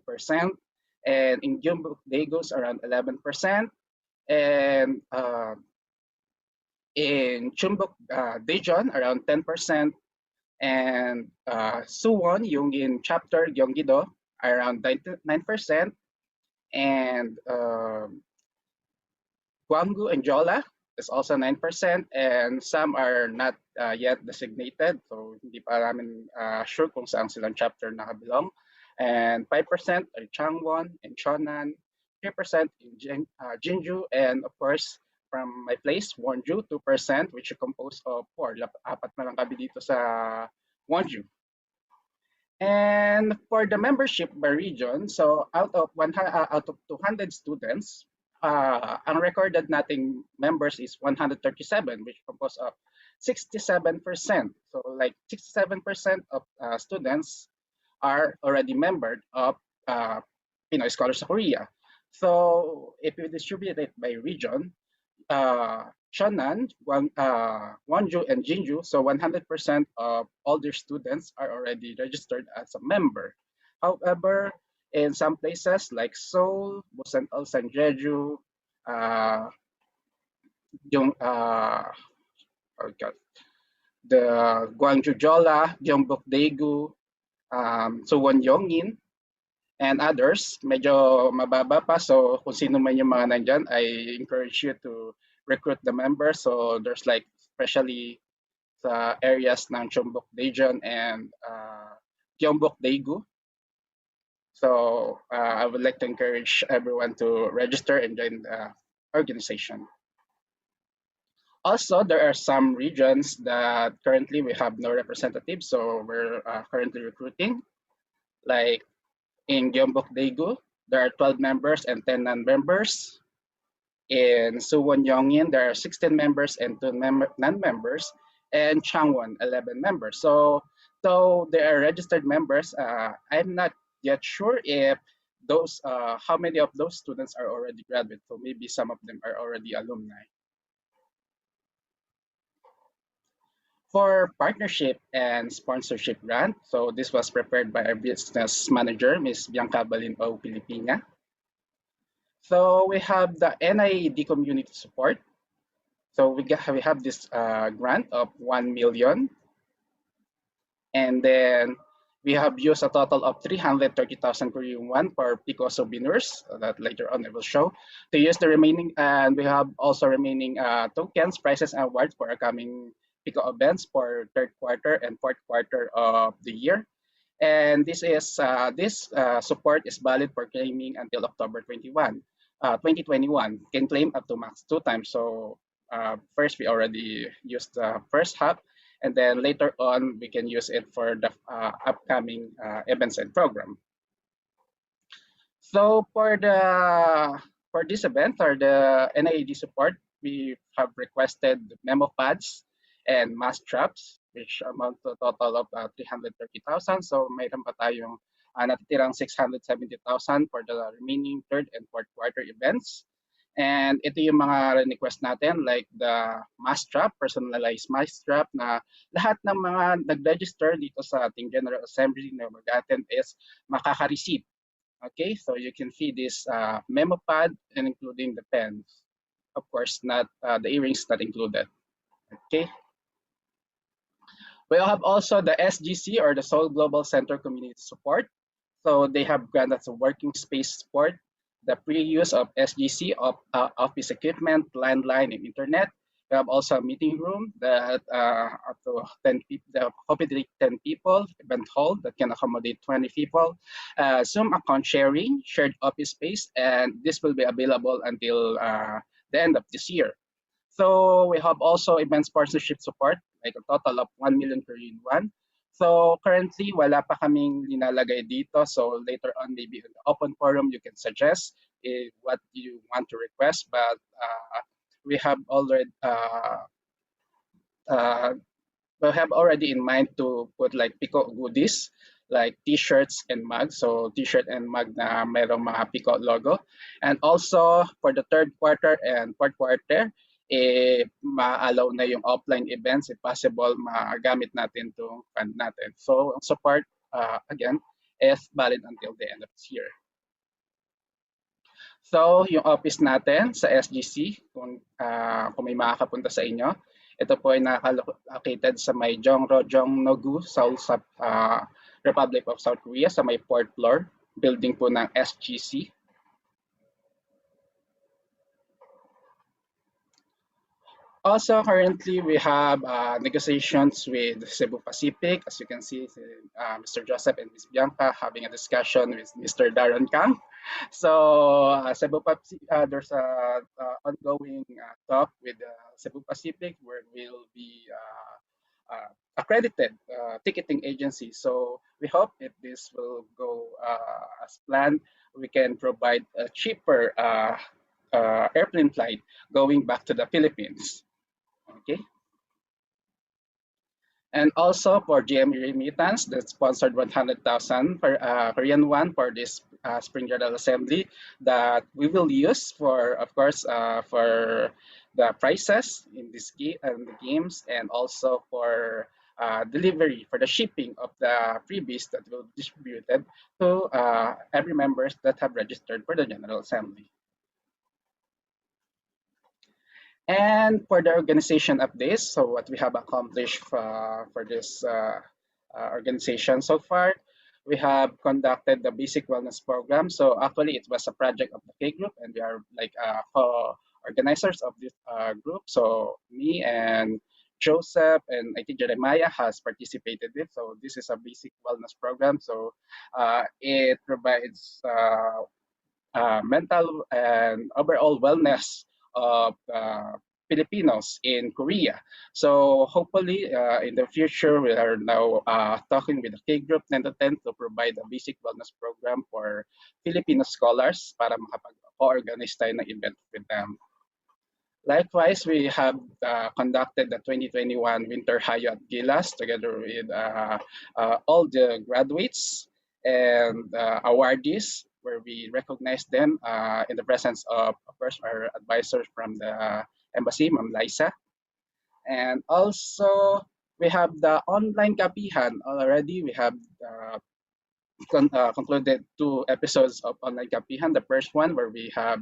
And in Gyeongbuk, Daegus around 11%. And in Chumbuk, Daejeon, around 10%. And Suwon, yung in chapter Gyeonggi-do, around 9%. And Gwanggu and Jola is also 9%, and some are not yet designated, so hindi pa namin sure kung saan silang chapter nakabilong. And 5% are Changwon and Chonan, 3% in Jinju, and of course, from my place, Wonju, 2%, which is composed of 4. Apat na lang kami dito sa Wonju. And for the membership by region, so out of 200 students, ang recorded nating members is 137, which composed of 67%. So like 67% of students are already membered of Pinoy Scholars of Korea. So if we distribute it by region, Shonan, Wonju, and Jinju, so 100% of all their students are already registered as a member. However, in some places like Seoul, Busan, and Jeju, the Gwangju Jola, Gyeongbuk Daegu, Suwon Yongin, and others, medyo mababa pa. So kung sino man yung mga nandyan, I encourage you to recruit the members. So there's like, especially sa areas ng Chumbuk Daejeon and Gyeongbuk Daegu. So I would like to encourage everyone to register and join the organization. Also, there are some regions that currently we have no representatives, so we're currently recruiting. Like in Gyeongbuk Daegu, there are 12 members and 10 non-members. In Suwon Yongin, there are 16 members and 2 non-members, and Changwon, 11 members. So they are registered members. I'm not yet sure if those how many of those students are already graduates. So maybe some of them are already alumni. For partnership and sponsorship grant, so this was prepared by our business manager, Ms. Bianca Balino Pilipina. So we have the NIED community support. So we have this grant of 1 million. And then we have used a total of 330,000 Korean won for PIKO souvenirs that later on I will show. To use the remaining, and we have also remaining tokens, prizes, and awards for upcoming PIKO events for third quarter and fourth quarter of the year. And this support is valid for claiming until October 2021. Can claim up to max 2 times. So first we already used the first half, and then later on we can use it for the upcoming events and program. So for this event, or the NIED support, we have requested memo pads and mask traps, which amount to a total of 330,000. So mayroon pa tayong natitirang 670,000 for the remaining third and fourth quarter events. And ito yung mga request natin, like the mask trap, personalized mask trap, na lahat ng mga nag-register dito sa ating General Assembly na mag-attend is makaka-receive. Okay, so you can see this memo pad and including the pens. Of course, not the earrings not included. Okay. We have also the SGC, or the Seoul Global Center Community Support. So they have granted us a working space support, the pre-use of SGC of office equipment, landline, and internet. We have also a meeting room that up to 10 people, accommodate 10 people, event hall that can accommodate 20 people, Zoom account sharing, shared office space, and this will be available until the end of this year. So we have also event sponsorship support, like a total of 1 million Korean won So currently, wala pa kaming linalagay dito. So later on, maybe in the open forum, you can suggest what you want to request. But we have already uh, we have already in mind to put like Pico goodies, like t-shirts and mugs. So t-shirt and mug na merong mga Pico logo. And also for the third quarter and fourth quarter, ma-allow na yung offline events if possible, magamit natin to fund natin. So ang support, again, is valid until the end of this year. So, yung office natin sa SGC, kung may makakapunta sa inyo, ito po ay located sa may Jongnro-Jongno-gu, Seoul, sa Republic of South Korea, sa may 4th floor, building po ng SGC. Also, currently, we have negotiations with Cebu Pacific. As you can see, Mr. Joseph and Ms. Bianca having a discussion with Mr. Darren Kang. So, Cebu Pacific, there's a ongoing talk with Cebu Pacific where we'll be accredited ticketing agency. So, we hope if this will go as planned, we can provide a cheaper airplane flight going back to the Philippines. Okay. And also for GME remittance, that sponsored 100,000 per Korean won for this Spring General Assembly that we will use for, of course, for the prizes in this the games, and also for delivery for the shipping of the freebies that will be distributed to every members that have registered for the General Assembly. And for the organization updates, so what we have accomplished for this organization so far, we have conducted the basic wellness program. So actually, it was a project of the K group, and we are like co-organizers of this group. So me and Joseph and I think Jeremiah has participated with. So this is a basic wellness program. So it provides mental and overall wellness of Filipinos in Korea. So hopefully in the future, we are now talking with the K Group 10 to 10 to provide a basic wellness program for Filipino scholars para makapag-organize tayo ng event with them. Likewise, we have conducted the 2021 Winter Hayo at Gilas together with all the graduates and awardees, where we recognize them in the presence of course, our advisors from the embassy, Ma'am Liza. And also, we have the online kapihan already. We have concluded 2 episodes of online kapihan. The first one where we have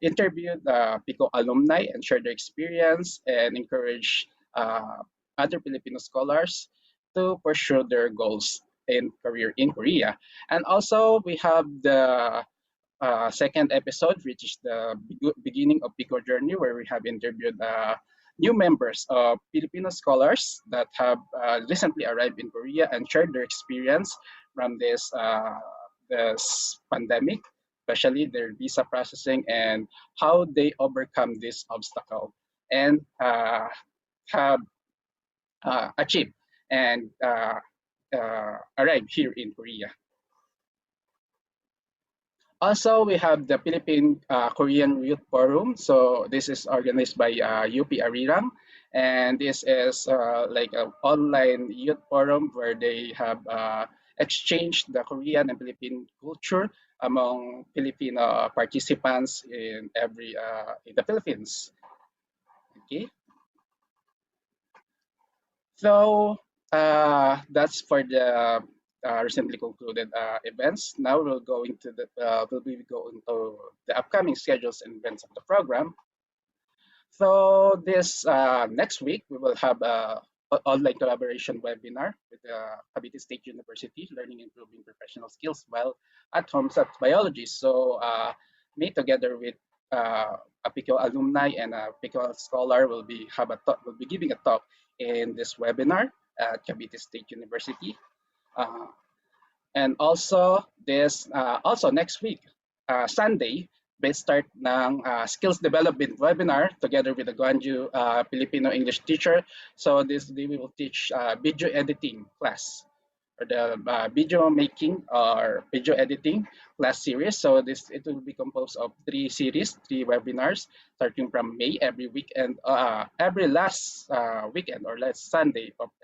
interviewed PIKO alumni and shared their experience and encourage other Filipino scholars to pursue their goals in career in Korea. And also we have the second episode, which is the beginning of PIKO journey, where we have interviewed new members of Filipino scholars that have recently arrived in Korea and shared their experience from this pandemic, especially their visa processing and how they overcome this obstacle and have achieved and arrived here in Korea. Also, we have the Philippine Korean Youth Forum. So this is organized by UP Arirang, and this is like an online youth forum where they have exchanged the Korean and Philippine culture among Filipino participants in the Philippines. Okay. So that's for the recently concluded events. Now we'll be going to the upcoming schedules and events of the program. So this next week we will have a online collaboration webinar with Cavite State University, Learning and Improving Professional Skills while at home subject biology. So me together with a PIKO alumni and a PIKO scholar will be giving a talk in this webinar at Cavite State University. And also this also next week, Sunday, best start ng skills development webinar together with the Guangzhou Filipino English teacher. So they will teach video editing class, or the video making or video editing class series. So it will be composed of 3 webinars starting from May every weekend, every last weekend or last Sunday of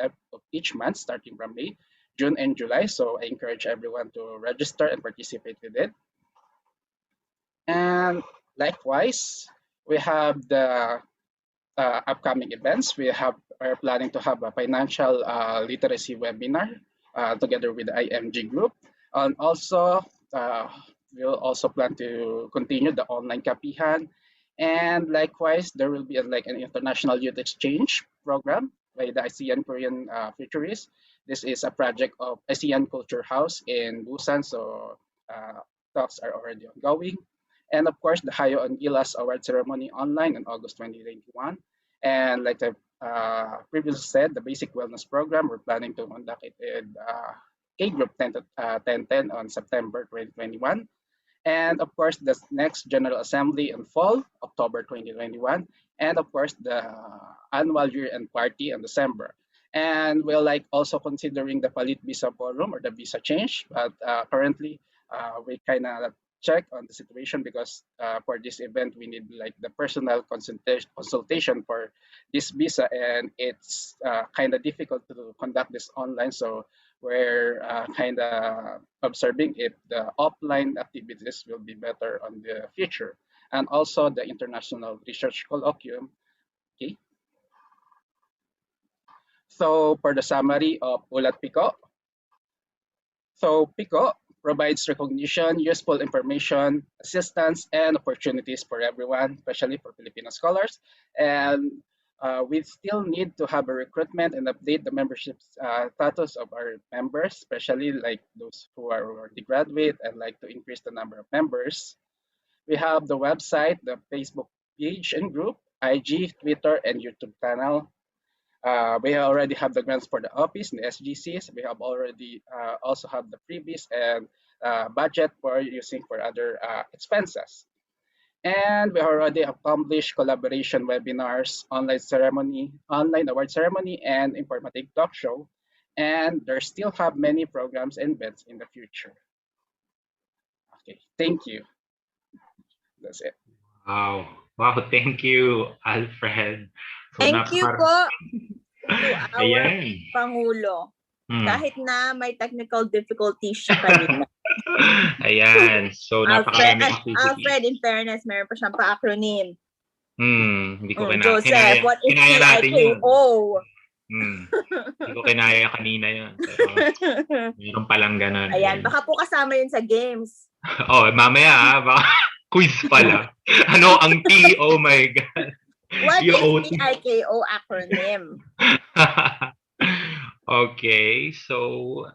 each month, starting from May, June, and July. So I encourage everyone to register and participate with it. And likewise, we have the upcoming events. We are planning to have a financial literacy webinar together with the IMG group. And also, we'll also plan to continue the online kapihan. And likewise, there will be an international youth exchange program by the ASEAN Korean Futurists. This is a project of ASEAN Culture House in Busan, so talks are already ongoing. And of course, the Hayo Anguilas Award Ceremony online in August 2021. And like I previously said, the basic wellness program, we're planning to conduct it in K Group 1010 on September 2021. And of course, the next General Assembly in fall, October 2021. And of course, the annual year-end party in December. And we're also considering the Palit Visa Forum or the visa change. But currently, we kind of check on the situation because for this event we need the personal consultation for this visa, and it's kind of difficult to conduct this online, so we're kind of observing if the offline activities will be better on the future. And also the international research colloquium. Okay, so for the summary of Ulat PIKO, so PIKO provides recognition, useful information, assistance, and opportunities for everyone, especially for Filipino scholars. And we still need to have a recruitment and update the membership status of our members, especially those who are already graduate and to increase the number of members. We have the website, the Facebook page and group, IG, Twitter, and YouTube channel. We already have the grants for the office and the SGCs. We have already also have the freebies and budget for using for other expenses. And we already accomplished collaboration webinars, online award ceremony, and informative talk show. And there still have many programs and events in the future. Okay, thank you. That's it. Wow. Thank you, Alfred. So, Thank you po to our Ayan. Pangulo. Kahit na may technical difficulties siya kanina. Ayan. So, napakarami activities. Alfred, in fairness, meron pa siyang pa-acronym. Hindi ko kinaya. Joseph, what is kinaya natin yun. PIKO? Hindi ko kinaya kanina yun. Pero, meron palang ganun. Ayan, baka po kasama yun sa games. Mamaya baka quiz pala. Ano ang P? Oh my God. What is the PIKO acronym? Okay, so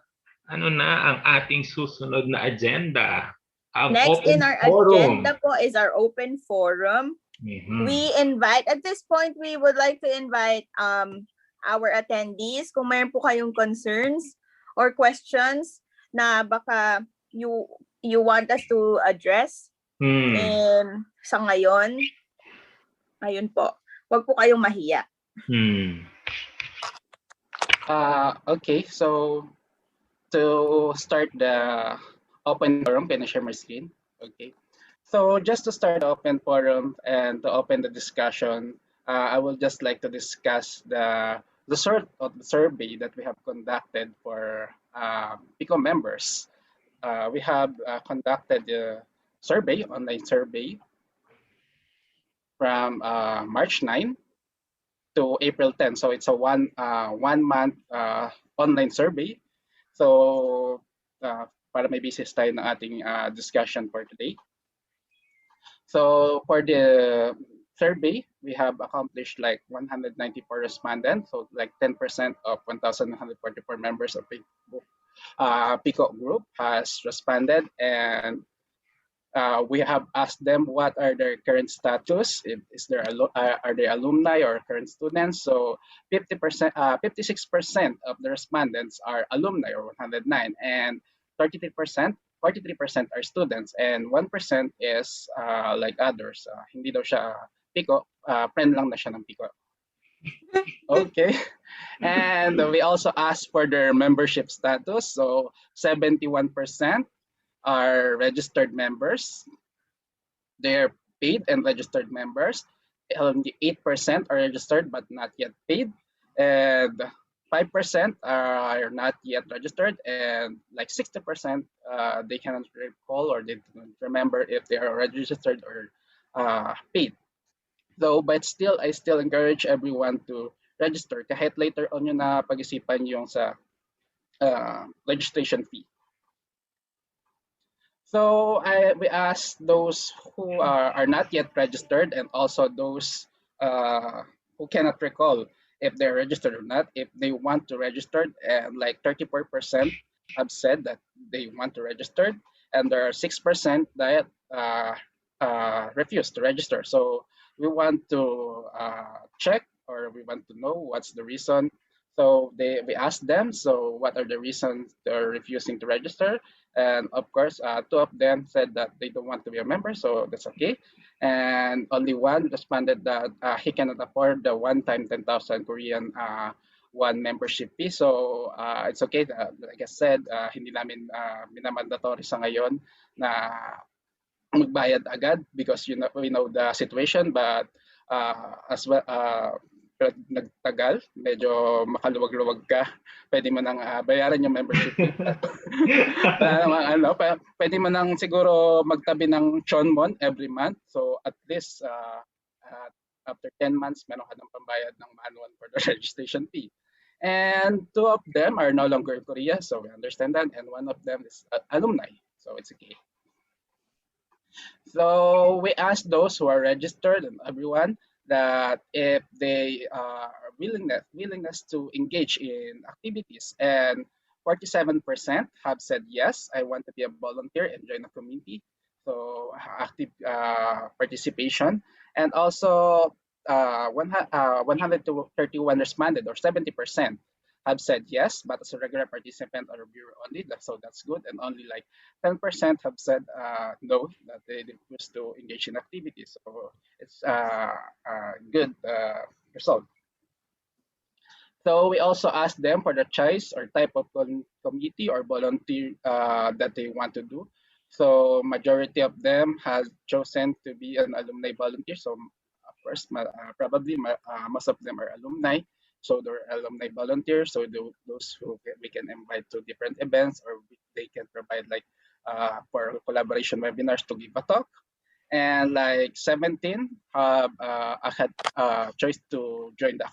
ano na ang ating susunod na agenda? Ang Next in our agenda po is our open forum. Mm-hmm. At this point, we would like to invite our attendees, kung mayroon po kayong concerns or questions na baka you want us to address sa ngayon, ayun po, wag po kayong mahiya. Okay, so to start the open forum, can I share my screen? Okay. So just to start the open forum and to open the discussion, I would just like to discuss the sort of the survey that we have conducted for PIKO members. We have conducted the online survey from March 9 to April 10. So it's a one month online survey. So para may basis tayo ng ating discussion for today. So for the survey, we have accomplished 194 respondents. So 10% of 1,144 members of PIKO group has responded, and we have asked them what are their current status. Are they alumni or current students? So 56% of the respondents are alumni or 109, and 33% 43% are students, and 1% is like others. Hindi daw siya PIKO, friend lang na siya ng PIKO. Okay. And we also asked for their membership status. So 71% are registered members. They're paid and registered members. Only 8% are registered but not yet paid. And 5% are not yet registered. And like 60%, they cannot recall or they don't remember if they are registered or paid. Though, but still, I still encourage everyone to register kahit later on yun na pag-isipan yung sa registration fee. So we asked those who are not yet registered and also those who cannot recall if they're registered or not, if they want to register, and like 34% have said that they want to register, and there are 6% that refuse to register. So we want to check or we want to know what's the reason. So we asked them, so what are the reasons they're refusing to register? And of course, two of them said that they don't want to be a member, so that's okay. And only one responded that he cannot afford the one-time 10,000 Korean one membership fee. So it's okay. Like I said, hindi namin minamandatory sa ngayon na magbayad agad because we know the situation, but as well, pero nagtagal, medyo makaluwag-luwag ka, pwede mo nang bayaran yung membership fee. Pwede mo nang siguro magtabi ng chonmon every month. So at least after 10 months, meron ka ng pambayad ng manual for the registration fee. And two of them are no longer in Korea, so we understand that. And one of them is alumni, so it's okay. So we asked those who are registered and everyone that if they are willingness to engage in activities, and 47% have said yes, I want to be a volunteer and join a community. So active participation, and also 131 responded, or 70%, have said yes, but as a regular participant or viewer only. So that's good. And only like 10% have said no, that they refuse to engage in activities. So it's a good result. So we also asked them for the choice or type of committee or volunteer that they want to do. So majority of them has chosen to be an alumni volunteer. So of course, probably most of them are alumni. So they're alumni volunteers. So those who we can invite to different events, or they can provide like for collaboration webinars to give a talk. And like 17 have had choice to join the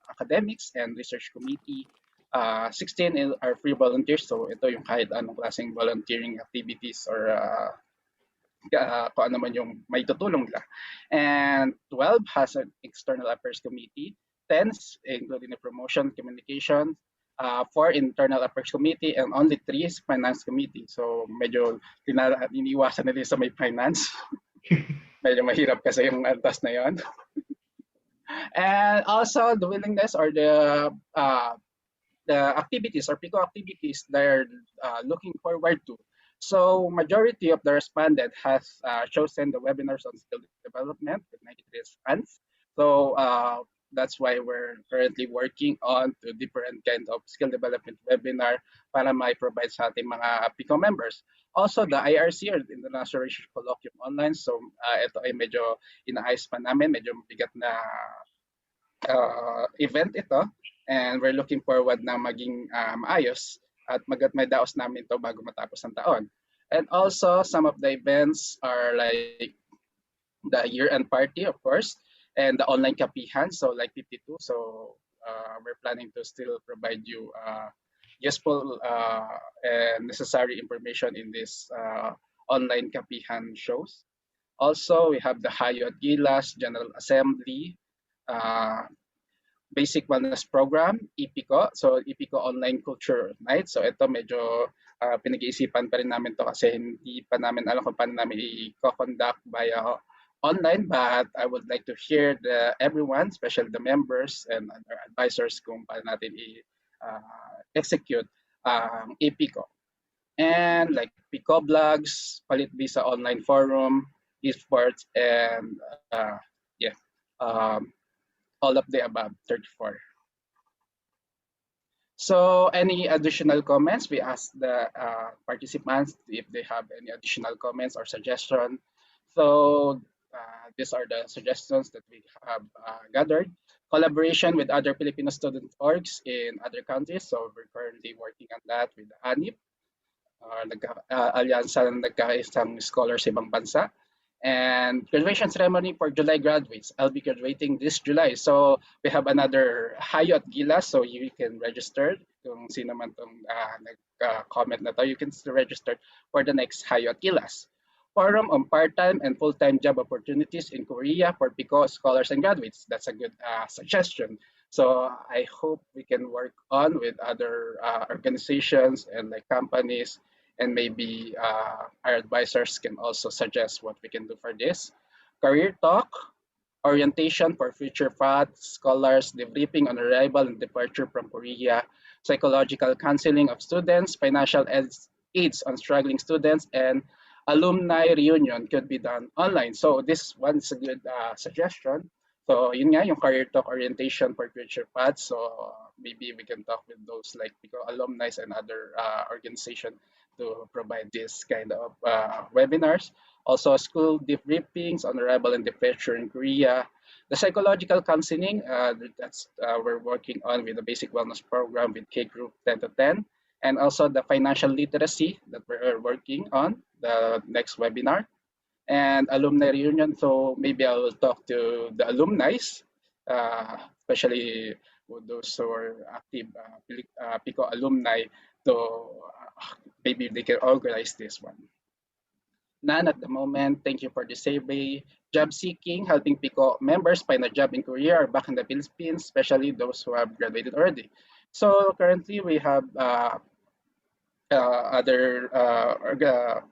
academics and research committee. 16 are free volunteers. So ito yung kahit anong klaseng volunteering activities or kung ano man yung may tutulong nila. And 12 has an external affairs committee. 10, including the promotion, communication, 4 internal affairs committee, and only 3 is finance committee. So medyo iniwasan nila sa may finance. Medyo mahirap kasi yung antas na yon. And also the willingness or the activities or PIKO activities they're looking forward to. So majority of the respondent has chosen the webinars on skill development with 93 response. So that's why we're currently working on to different kind of skill development webinar para mai-provide sa ating mga PIKO members. Also, the IRC or the International Research Colloquium Online. So ito ay medyo inaayos pa namin, medyo bigat na event ito. And we're looking forward na maging maayos at may daos namin ito bago matapos ang taon. And also, some of the events are like the year-end party, of course, and the online kapihan, so like 52. So we're planning to still provide you useful and necessary information in this online kapihan shows. Also, we have the Hayo at Gilas General Assembly, Basic Wellness Program, IPIKO. So IPIKO Online Culture Night. So ito medyo pinag-iisipan pa rin namin to kasi hindi pa namin alam kung paano namin i-conduct via online, but I would like to hear everyone, especially the members and other advisors kung paano natin i-execute IPIKO. and like PIKO blogs, Palit Visa online forum, esports, and yeah, um, all of the above, 34. So any additional comments? We ask the participants if they have any additional comments or suggestion. So these are the suggestions that we have gathered. Collaboration with other Filipino student orgs in other countries. So we're currently working on that with ANIP, alyansa ng nagkaisang scholar sa ibang bansa. And graduation ceremony for July graduates. I'll be graduating this July. So we have another Hayo at Gilas, so you can register. Kung sino man tong nag-comment na to, you can still register for the next Hayo at Gilas. Forum on part-time and full-time job opportunities in Korea for PIKO scholars and graduates. That's a good suggestion. So I hope we can work on with other organizations and like companies, and maybe our advisors can also suggest what we can do for this. Career talk, orientation for future paths, scholars, debriefing on arrival and departure from Korea, psychological counseling of students, financial aids on struggling students, and alumni reunion could be done online. So this one's a good suggestion. So yun nga, yung career talk orientation for future paths. So maybe we can talk with those like alumni and other organization to provide this kind of webinars. Also, school debriefings on arrival and departure in Korea. The psychological counseling, that's we're working on with the basic wellness program with K Group 10 to 10. And also the financial literacy that we're working on, the next webinar. And alumni reunion, so maybe I will talk to the alumni, especially those who are active PIKO alumni, to maybe they can organize this one. None at the moment. Thank you for the survey. Job seeking, helping PIKO members find a job in Korea or back in the Philippines, especially those who have graduated already. So currently we have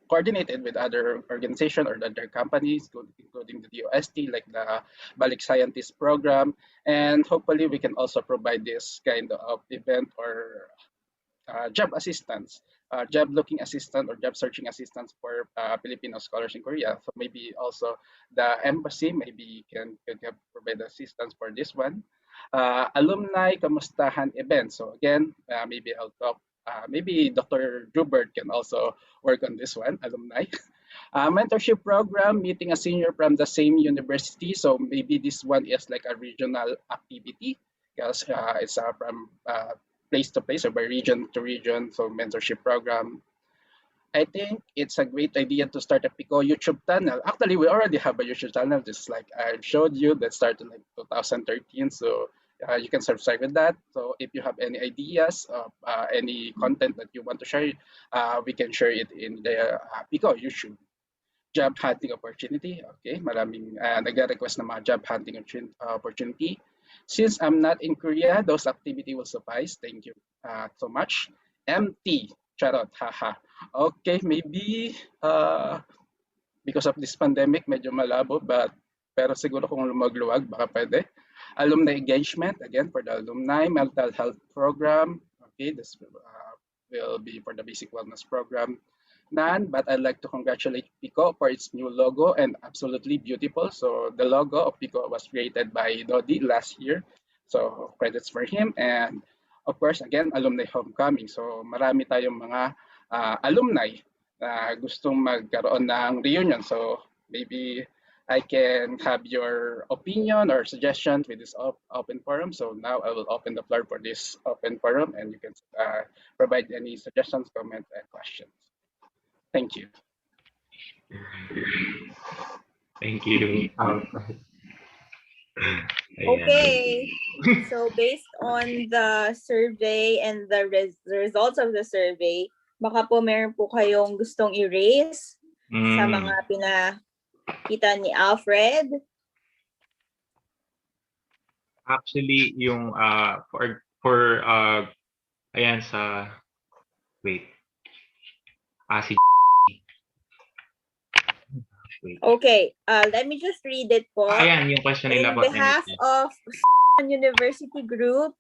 coordinated with other organizations or other companies, including the DOST, like the Balik Scientist program, and hopefully we can also provide this kind of event or job assistance, job looking assistant or job searching assistance for Filipino scholars in Korea. So maybe also the embassy maybe can provide assistance for this one. Alumni kamustahan event. So again, maybe I'll talk. Maybe Dr. Drubert can also work on this one, alumni. Mentorship program, meeting a senior from the same university. So maybe this one is like a regional activity because it's from place to place or by region to region. So mentorship program. I think it's a great idea to start a PIKO YouTube channel. Actually, we already have a YouTube channel, just like I showed you, that started like 2013. So you can subscribe with that. So if you have any ideas of any content that you want to share, we can share it in the PIKO YouTube. Job hunting opportunity. Okay, maraming nag-request ng mga job hunting opportunity. Since I'm not in Korea, those activity will suffice. Thank you so much. MT. Charot, haha. Okay, maybe because of this pandemic, medyo malabo, pero siguro kung lumagluwag, baka pwede. Alumni engagement, again, for the alumni, mental health program. Okay, this will be for the basic wellness program. None, but I'd like to congratulate PIKO for its new logo and absolutely beautiful. So the logo of PIKO was created by Dodi last year. So credits for him. And of course, again, alumni homecoming. So marami tayong mga alumni na gustong magkaroon ng reunion. So maybe I can have your opinion or suggestions with this open forum. So now I will open the floor for this open forum and you can provide any suggestions, comments, and questions. Thank you. Thank you. Okay. So based on the survey and the results of the survey, baka po meron po kayong gustong i-raise sa mga pinakita ni Alfred. Actually, yung for ayan sa wait. Si Okay, let me just read it po. Ayan, yung question nila On behalf of University Group,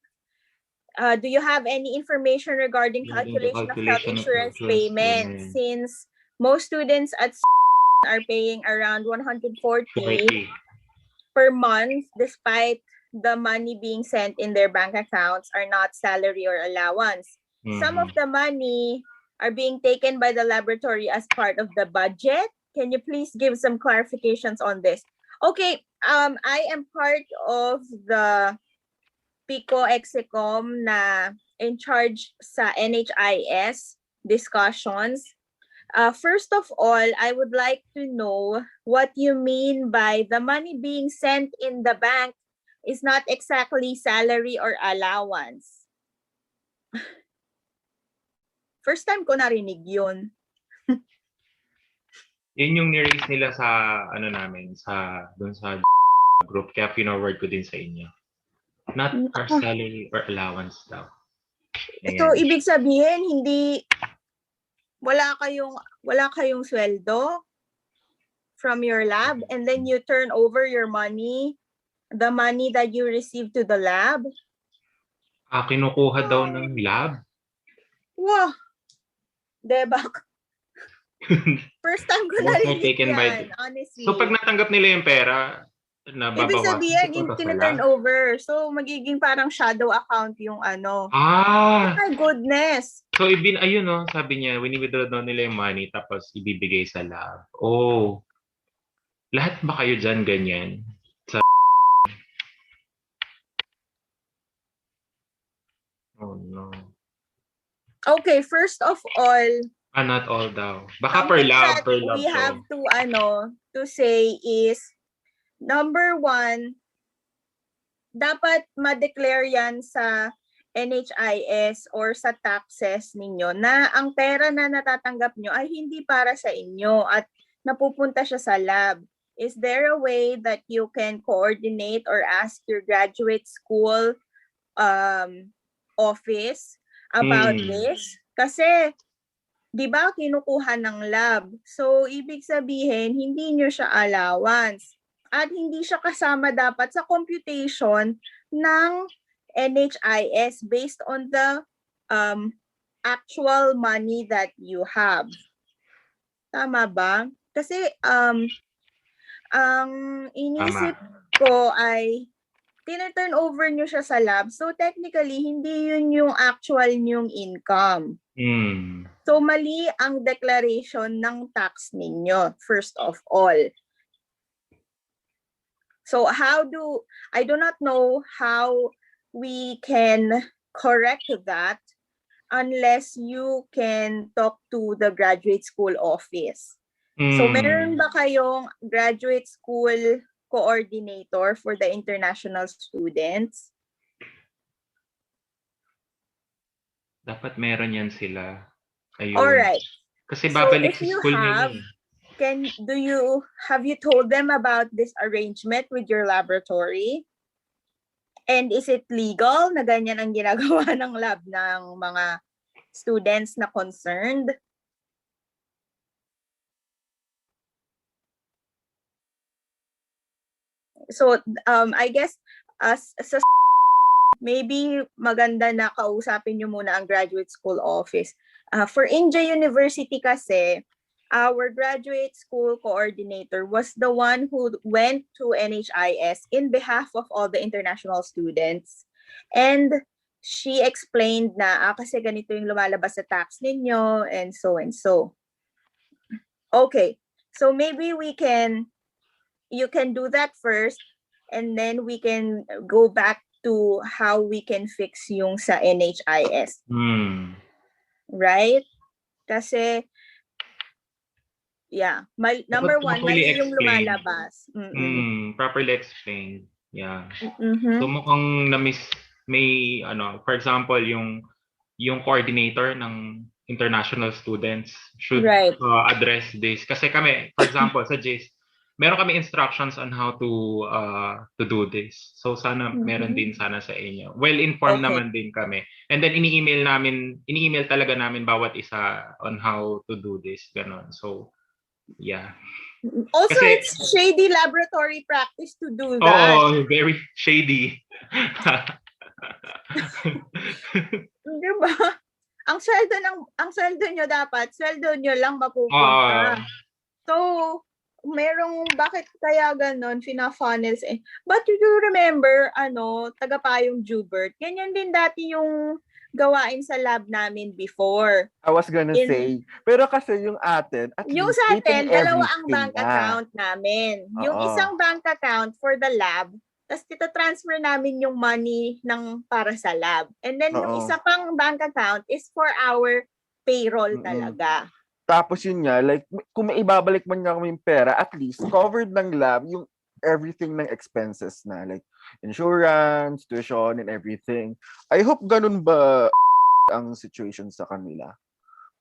Do you have any information regarding calculation of health insurance payment? Since most students at are paying around 140 per month, despite the money being sent in their bank accounts are not salary or allowance. Some of the money are being taken by the laboratory as part of the budget. Can you please give some clarifications on this? Okay, I am part of the PIKO Execom na in charge sa NHIS discussions. First of all, I would like to know what you mean by the money being sent in the bank is not exactly salary or allowance. First time ko narinig yun. Yun yung ni-raise nila sa ano namin, sa doon sa group, kaya pinoward ko din sa inyo. Not our salary or allowance daw. So ibig sabihin hindi wala kayong sweldo from your lab and then you turn over your money, the money that you receive to the lab? Kinukuha daw ng lab? Wow! Debak. First time ko narinig yan, honestly. So pag natanggap nila yung pera, ibig sabihin, yung tina-turn over. So magiging parang shadow account yung ano. Oh my goodness! So ayun no, sabi niya, wini-withdraw daw nila yung money tapos ibibigay sa lab. Oh. Lahat ba kayo dyan ganyan? Oh no. Okay, first of all, not all daw. Baka per lab. We have to say is, number one, dapat ma-declare yan sa NHIS or sa taxes ninyo na ang pera na natatanggap nyo ay hindi para sa inyo at napupunta siya sa lab. Is there a way that you can coordinate or ask your graduate school office about this? Kasi, di ba, kinukuha ng lab. So, ibig sabihin, hindi nyo siya allowance. At hindi siya kasama dapat sa computation ng NHIS based on the actual money that you have. Tama ba? Kasi, ang inisip ko ay tina-turn over nyo siya sa lab. So, technically, hindi yun yung actual nyong income. So, mali ang declaration ng tax ninyo, first of all. So, I do not know how we can correct that unless you can talk to the graduate school office. So, meron ba kayong graduate school coordinator for the international students? Dapat meron yan sila. Ayun. Alright. Kasi babalik so sa school nila. Have you told them about this arrangement with your laboratory? And is it legal na ganyan ang ginagawa ng lab ng mga students na concerned? So, I guess, maybe maganda na kausapin nyo muna ang graduate school office. For India University kasi, our graduate school coordinator was the one who went to NHIS in behalf of all the international students. And she explained na, kasi ganito yung lumalabas sa tax ninyo, and so and so. Okay, so maybe you can do that first, and then we can go back to how we can fix yung sa NHIS. Right? Kasi, yeah. Number one, mali yung lumalabas. Properly explained. Yeah. So mukhang may for example, yung coordinator ng international students should address this. Kasi kami, for example, sa JIS, meron kami instructions on how to do this. So sana meron din sana sa inyo. Well-informed naman din kami. And then ini-email talaga namin bawat isa on how to do this. Ganon. So, yeah. Also, it's shady laboratory practice to do that. Oh, very shady. Diba? Ang sweldo nyo dapat, sweldo nyo lang Oo. mapupunta. So, bakit kaya ganon, fina-funnels eh. But you remember, tagapayong Jubert, ganyan din dati yung gawain sa lab namin before. I was gonna say, pero kasi yung atin, at Yung least sa they pay atin, dalawa ang everything bank na. account namin. Yung Oo. isang bank account for the lab, tapos transfer namin yung money para sa lab. And then yung Oo. isa pang bank account is for our payroll talaga. Tapos yun nga, like, kung may ibabalik man nga kami yung pera, at least covered ng lab yung everything ng expenses na, like insurance, tuition, and everything. I hope ganun ba ang situation sa kanila?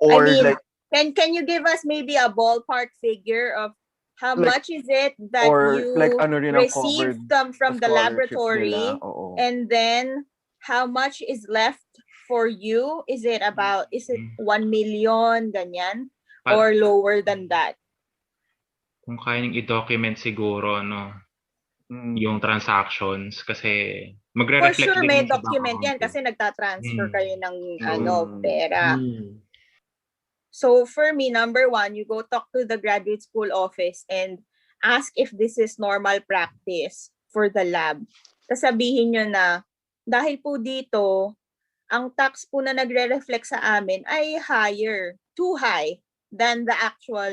Or I mean, like, can you give us maybe a ballpark figure of how like, much is it that or you like ano rin ang receive covered from sa the scholarships laboratory, nila? Oo. and then how much is left for you? Is it 1 million, ganyan? Or lower than that? Kung kaya niyong i-document siguro, no? Yung transactions kasi For magre-reflect sure, din may yun sa document bank yan account. kasi nagtatransfer kayo ng True. pera. So for me, number one, you go talk to the graduate school office and ask if this is normal practice for the lab. Sasabihin nyo na, dahil po dito, ang tax po na nagre-reflect sa amin ay too high than the actual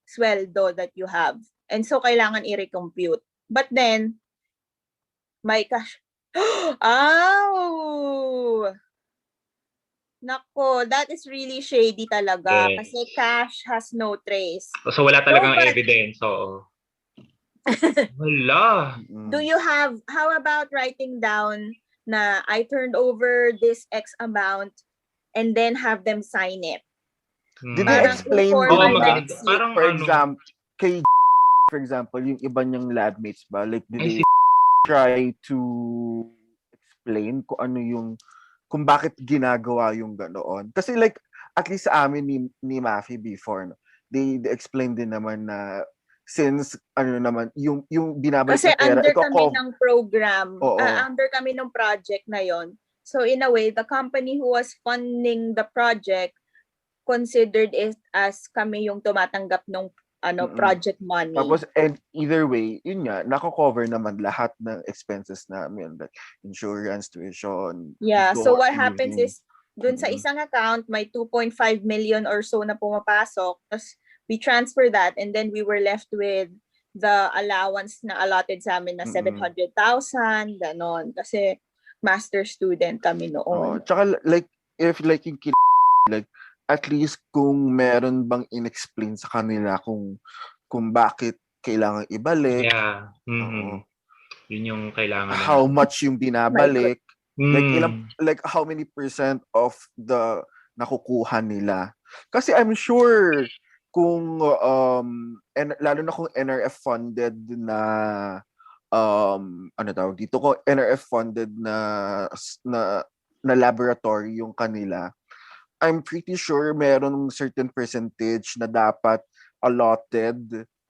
sweldo that you have. And so, kailangan i-recompute. But then, may cash. Oh! Nako, that is really shady talaga. Yes. Kasi cash has no trace. So wala talagang but evidence. So, wala. How about writing down na I turned over this X amount and then have them sign it? Did they explain din ba? Parang for example, yung iba niyang lab mates ba? Like, did they try to explain kung bakit ginagawa yung ganoon? Kasi like, at least sa amin ni Mafi before, no? They explained din naman na since yung binabalik kasi na pera, under kami ng program, under kami ng project na yon. So in a way, the company who was funding the project considered it as kami yung tumatanggap ng project money. Tapos, and either way, yun nga, nako-cover naman lahat ng expenses namin, like insurance, tuition. Yeah, so what happens is, dun sa isang account, may 2.5 million or so na pumapasok, tapos we transfer that, and then we were left with the allowance na allotted sa amin na 700,000, ganon. Kasi master student kami noon. Tsaka, like, if like yung like, at least kung meron bang inexplain sa kanila kung bakit kailangan ibalik. Yeah. Yun yung kailangan. How much yung binabalik. Like how many % of the nakukuha nila. Kasi I'm sure kung lalo na kung NRF funded na NRF funded na laboratory yung kanila, I'm pretty sure meron certain percentage na dapat allotted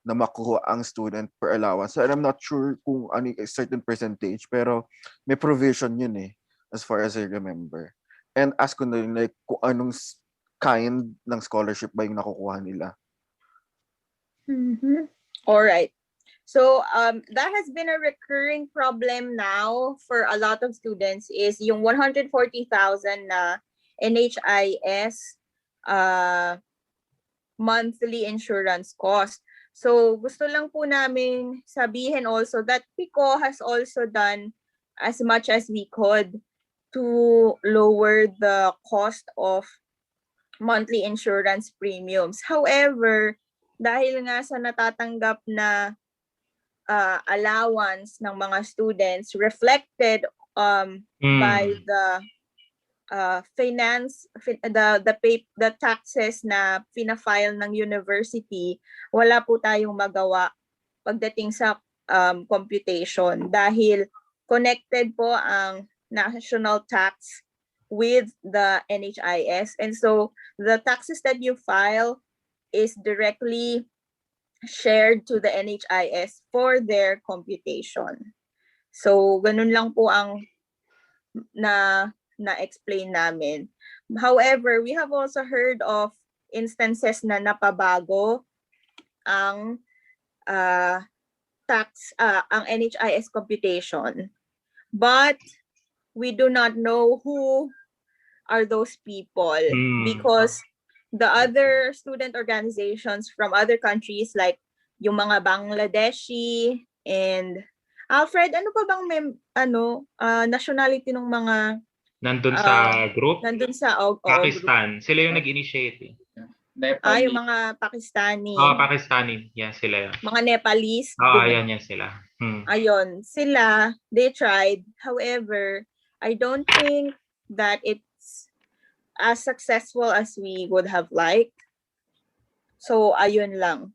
na makuha ang student per allowance. So I'm not sure kung ano yung certain percentage, pero may provision yun as far as I remember. And ask ko na rin, like, kung anong kind ng scholarship ba yung nakukuha nila. All right. So that has been a recurring problem now for a lot of students is yung 140,000 na NHIS monthly insurance cost. So gusto lang po namin sabihin also that PIKO has also done as much as we could to lower the cost of monthly insurance premiums. However, dahil nga sa natatanggap na allowance ng mga students reflected by the the taxes na fina-file ng university, wala po tayong magawa pagdating sa computation dahil connected po ang national tax with the NHIS, and so the taxes that you file is directly shared to the NHIS for their computation. So ganun lang po ang na-explain namin. However, we have also heard of instances na napabago ang ang NHIS computation. But we do not know who are those people because the other student organizations from other countries like yung mga Bangladeshi and Alfred, ano pa bang nationality ng mga nandun sa group? Nandun sa Pakistan. group. Sila yung nag-initiate. Yung mga Pakistani. Pakistani. Yan sila yan. Mga Nepalese. Yan sila. Ayun, sila, they tried. However, I don't think that it's as successful as we would have liked. So, ayun lang.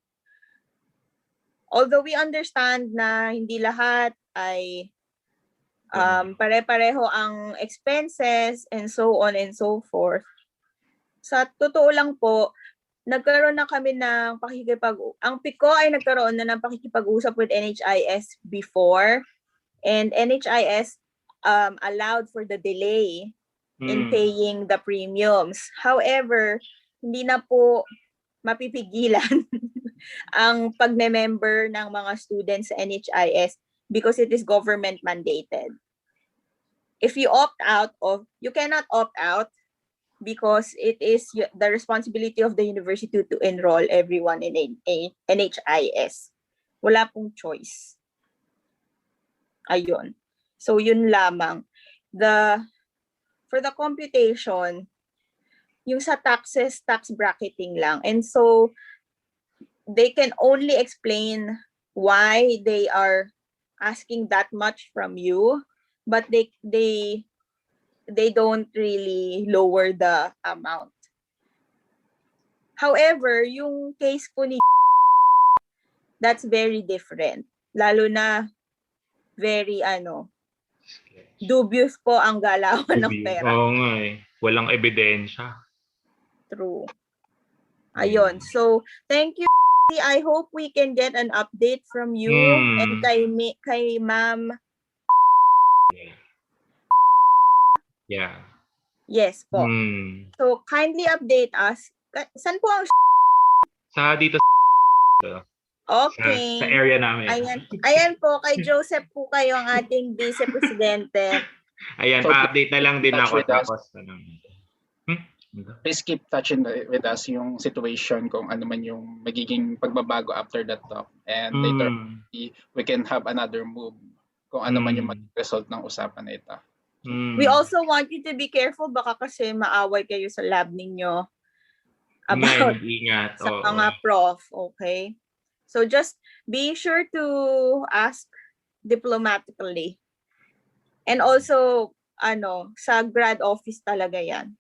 Although we understand na hindi lahat ay pare-pareho ang expenses and so on and so forth. Sa totoo lang po, nagkaroon na kami ng ang PIKO ay nagkaroon na ng pakikipag-usap with NHIS before, and NHIS allowed for the delay in paying the premiums. However, hindi na po mapipigilan ang pagme-member ng mga students sa NHIS because it is government mandated. If you you cannot opt out because it is the responsibility of the university to enroll everyone in NHIS. Wala pong choice. Ayun. So yun lamang. For the computation, yung sa taxes, tax bracketing lang. And so they can only explain why they are asking that much from you, but they don't really lower the amount. However, yung case po ni that's very different. Lalo na very dubious po ang galawan ng pera. Oo nga eh. Walang ebidensya. True. Ayun. So, thank you. I hope we can get an update from you and kay Ma'am. Yeah. Yes po. So, kindly update us. Saan po ang sa dito Okay. Sa area namin. Ayan po, kay Joseph po kayo ang ating Vice Presidente. Ayan, So, pa-update na lang din ako tapos please keep touching with us yung situation kung ano man yung magiging pagbabago after that talk. And later, we can have another move kung ano man yung result ng usapan na ito. We also want you to be careful. Baka kasi maaway kayo sa lab ninyo about ingat. sa mga prof. Okay? So just be sure to ask diplomatically. And also, sa grad office talaga yan.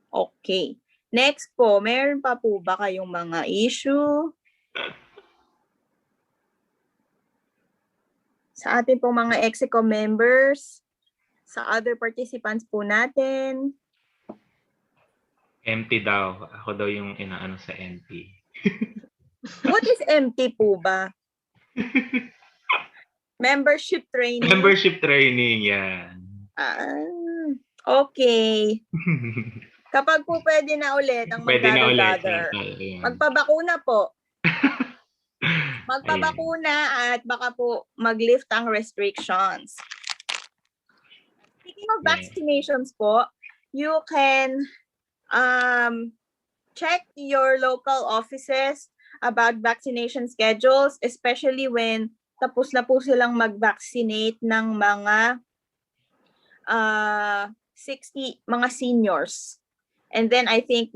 Okay. Next po, meron pa po ba kayong mga issue? Sa ating pong mga EXECO members, sa other participants po natin. empty daw. Ako daw yung inaano sa empty. What is empty po ba? Membership training? Membership training, yan. Okay. Kapag po pwede na ulit ang mag-gather. Magpabakuna po. Magpabakuna at baka po mag-lift ang restrictions. Speaking of vaccinations po, you can check your local offices about vaccination schedules, especially when tapos na po silang mag-vaccinate ng mga 60 mga seniors. And then I think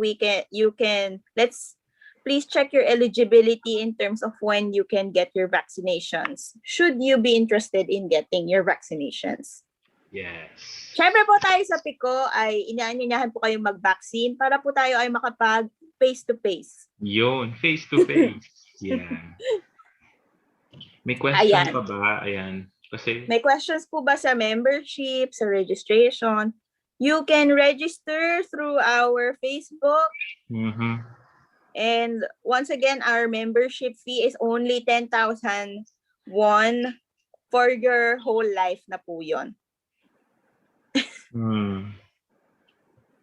please check your eligibility in terms of when you can get your vaccinations. Should you be interested in getting your vaccinations? Yes. Siyempre po tayo sa PIKO ay inaanyayahan po kayong mag-vaccine para po tayo ay makapag face-to-face. Yun, face-to-face. Yeah. May question pa ba? Ayan. Kasi may questions po ba sa membership, sa registration? You can register through our Facebook. And once again, our membership fee is only 10,000 won for your whole life na po yun.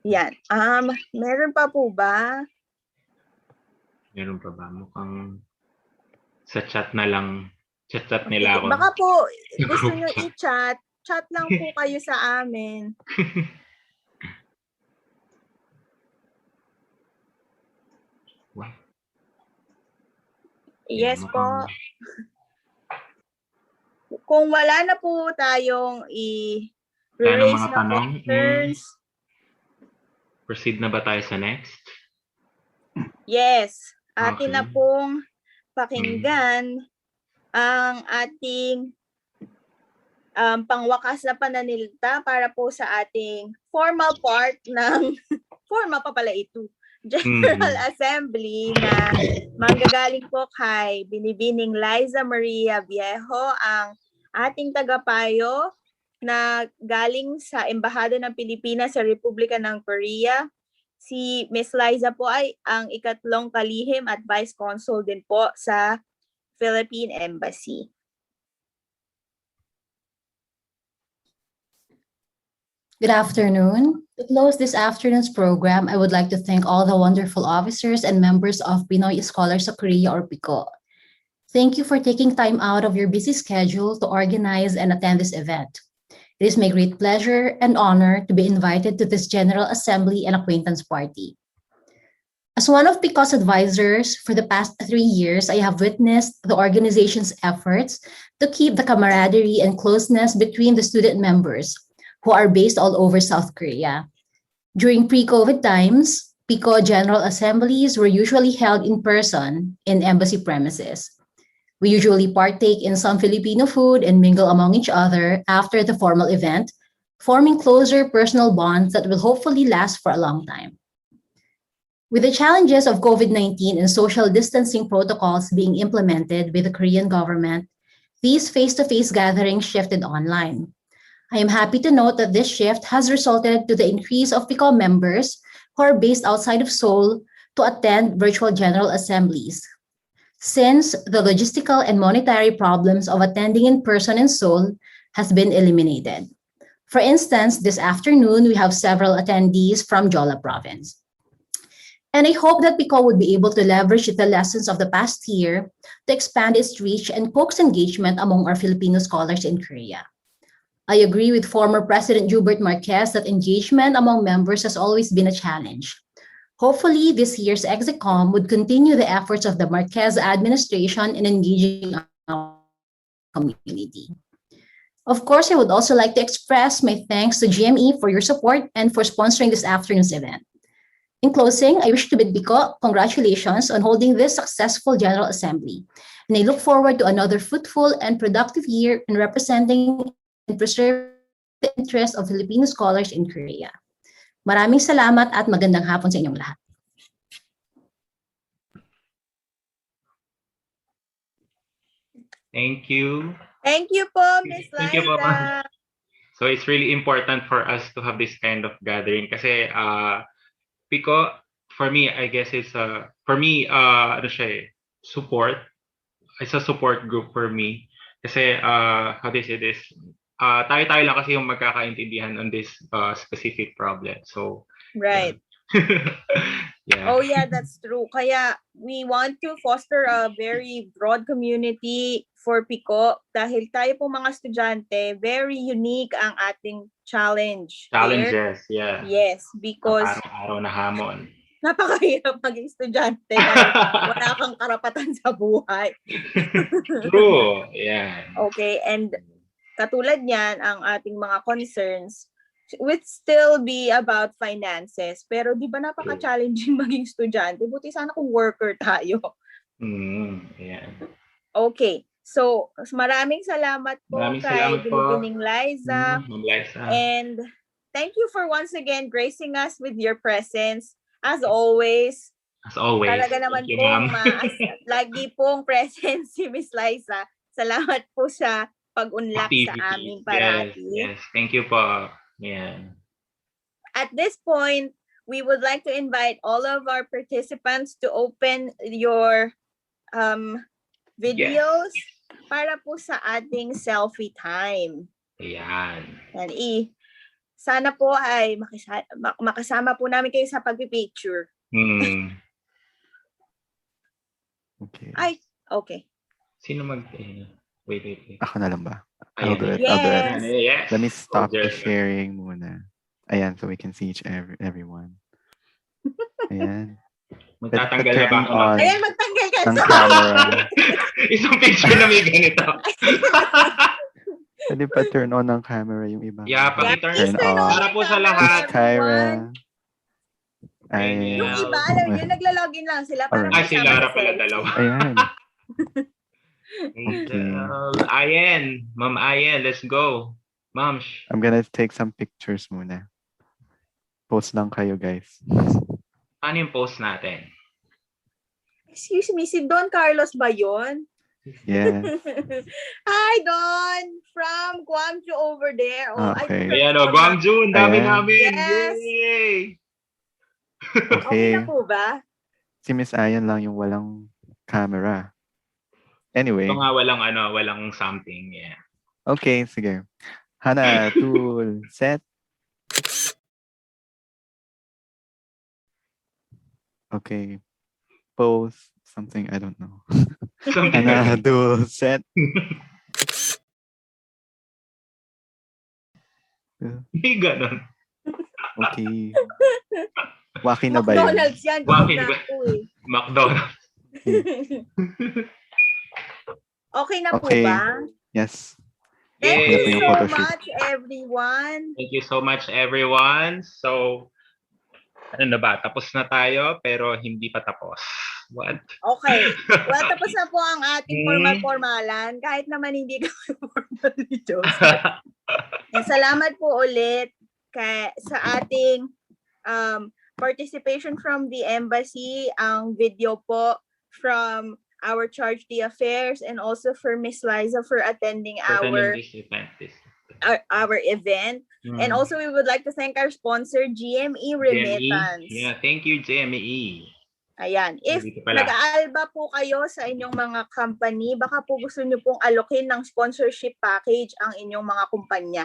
Yan. Meron pa po ba? Meron pa ba? Mukhang sa chat na lang. Chat nila ako. Baka po gusto nyo i-chat. Chat lang po kayo sa amin. Wow. Yes po. Kung wala na po tayong i-raise mga na tanong, concerns. Proceed na ba tayo sa next? Yes. Atin na pong pakinggan ang ating pangwakas na pananalita para po sa ating formal part ng formal pa pala ito. General Assembly na manggagaling po kay Binibining Liza Maria Viejo, ang ating tagapayo na galing sa Embahada ng Pilipinas sa Republika ng Korea. Si Miss Liza po ay ang ikatlong kalihim at Vice Consul din po sa Philippine Embassy. Good afternoon. To close this afternoon's program, I would like to thank all the wonderful officers and members of Pinoy Scholars of Korea, or PIKO. Thank you for taking time out of your busy schedule to organize and attend this event. It is my great pleasure and honor to be invited to this General Assembly and Acquaintance Party. As one of PIKO's advisors for the past 3 years, I have witnessed the organization's efforts to keep the camaraderie and closeness between the student members who are based all over South Korea. During pre-COVID times, PIKO General Assemblies were usually held in person in embassy premises. We usually partake in some Filipino food and mingle among each other after the formal event, forming closer personal bonds that will hopefully last for a long time. With the challenges of COVID-19 and social distancing protocols being implemented by the Korean government, these face-to-face gatherings shifted online. I am happy to note that this shift has resulted to the increase of PIKO members who are based outside of Seoul to attend virtual general assemblies. Since the logistical and monetary problems of attending in person in Seoul has been eliminated. For instance, this afternoon, we have several attendees from Jeolla province. And I hope that PIKO would be able to leverage the lessons of the past year to expand its reach and coax engagement among our Filipino scholars in Korea. I agree with former President Hubert Marquez that engagement among members has always been a challenge. Hopefully, this year's EXECOM would continue the efforts of the Marquez administration in engaging our community. Of course, I would also like to express my thanks to GME for your support and for sponsoring this afternoon's event. In closing, I wish to bid PIKO congratulations on holding this successful General Assembly, and I look forward to another fruitful and productive year in representing and preserve the interests of Filipino scholars in Korea. Maraming salamat at magandang hapon sa inyong lahat. Thank you. Thank you po, Ms. Liza. Thank you po. So it's really important for us to have this kind of gathering kasi PIKO, for me, I guess it's support. It's a support group for me. Kasi how do you say this? Tayo-tayo lang kasi yung magkakaintindihan on this specific problem. So right. Yeah. Oh yeah, that's true. Kaya we want to foster a very broad community for PIKO dahil tayo po mga estudyante, very unique ang ating challenge. Challenges, yeah. Yes, because araw-araw na hamon. Napakahirap maging estudyante dahil wala kang karapatan sa buhay. True, yeah. Okay, and katulad niyan, ang ating mga concerns would still be about finances. Pero di ba napaka-challenging maging estudyante? Buti sana kung worker tayo. Yeah. Okay. So, maraming salamat po kay Binibining Liza. And thank you for once again gracing us with your presence. As always. As always. Talaga naman po, lagi pong present si Miss Liza. Salamat po sa pag-unlock sa amin parati. Yes, thank you po. Yeah. At this point, we would like to invite all of our participants to open your videos para po sa ating selfie time. Ayan. Yan, sana po ay makasama po namin kayo sa pagpipicture. Okay. Ay, okay. Sino wait. Ako na lang ba? Ayan. I'll do it. Yes. Let me stop the sharing muna. Ayan, so we can see everyone. Ayan. Magtatanggal na ba ako? Ayan, magtanggal ka. Ng camera. Isang picture na may ganito. Pwede pa turn on ng camera yung iba. Yeah, pag-turn on. Para po sa lahat. Kyra. Yung iba, alam nyo, naglalogin lang sila para si Lara pala dalawa. Ayan. Okay. Ayen. Ma'am Ayen, let's go. Ma'am. I'm gonna take some pictures muna. Post lang kayo, guys. Ano yung post natin? Excuse me, si Don Carlos ba yun? Yeah. Hi, Don! From Gwangju over there. Okay. Ayan Gwangju, ang dami namin. Yes. Yay! Okay. Okay na po ba? Si Miss Ayan lang yung walang camera. Anyway. Ito nga walang something. Yeah. Okay, sige. Hana, tool, set. Okay. Pose something, I don't know. Hana, tool, set. Hindi ganun. Okay. Waki na ba yun? McDonald's yan. McDonald's. Okay na po Okay. ba? Yes. Thank Yay. you so much, everyone. Thank you so much, everyone. So, ano na ba? Tapos na tayo, pero hindi pa tapos. What? Okay. Well, tapos na po ang ating formal-formalan. Kahit naman hindi kami formal ni Joseph. Salamat po ulit sa ating participation from the embassy, ang video po from our Charge d'Affaires, and also for Miss Liza for attending our event. And also we would like to thank our sponsor, GME Remittance. Yeah, thank you, GME. Ayan. If nag-aalba po kayo sa inyong mga company, baka po gusto nyo pong alokin ng sponsorship package ang inyong mga kumpanya.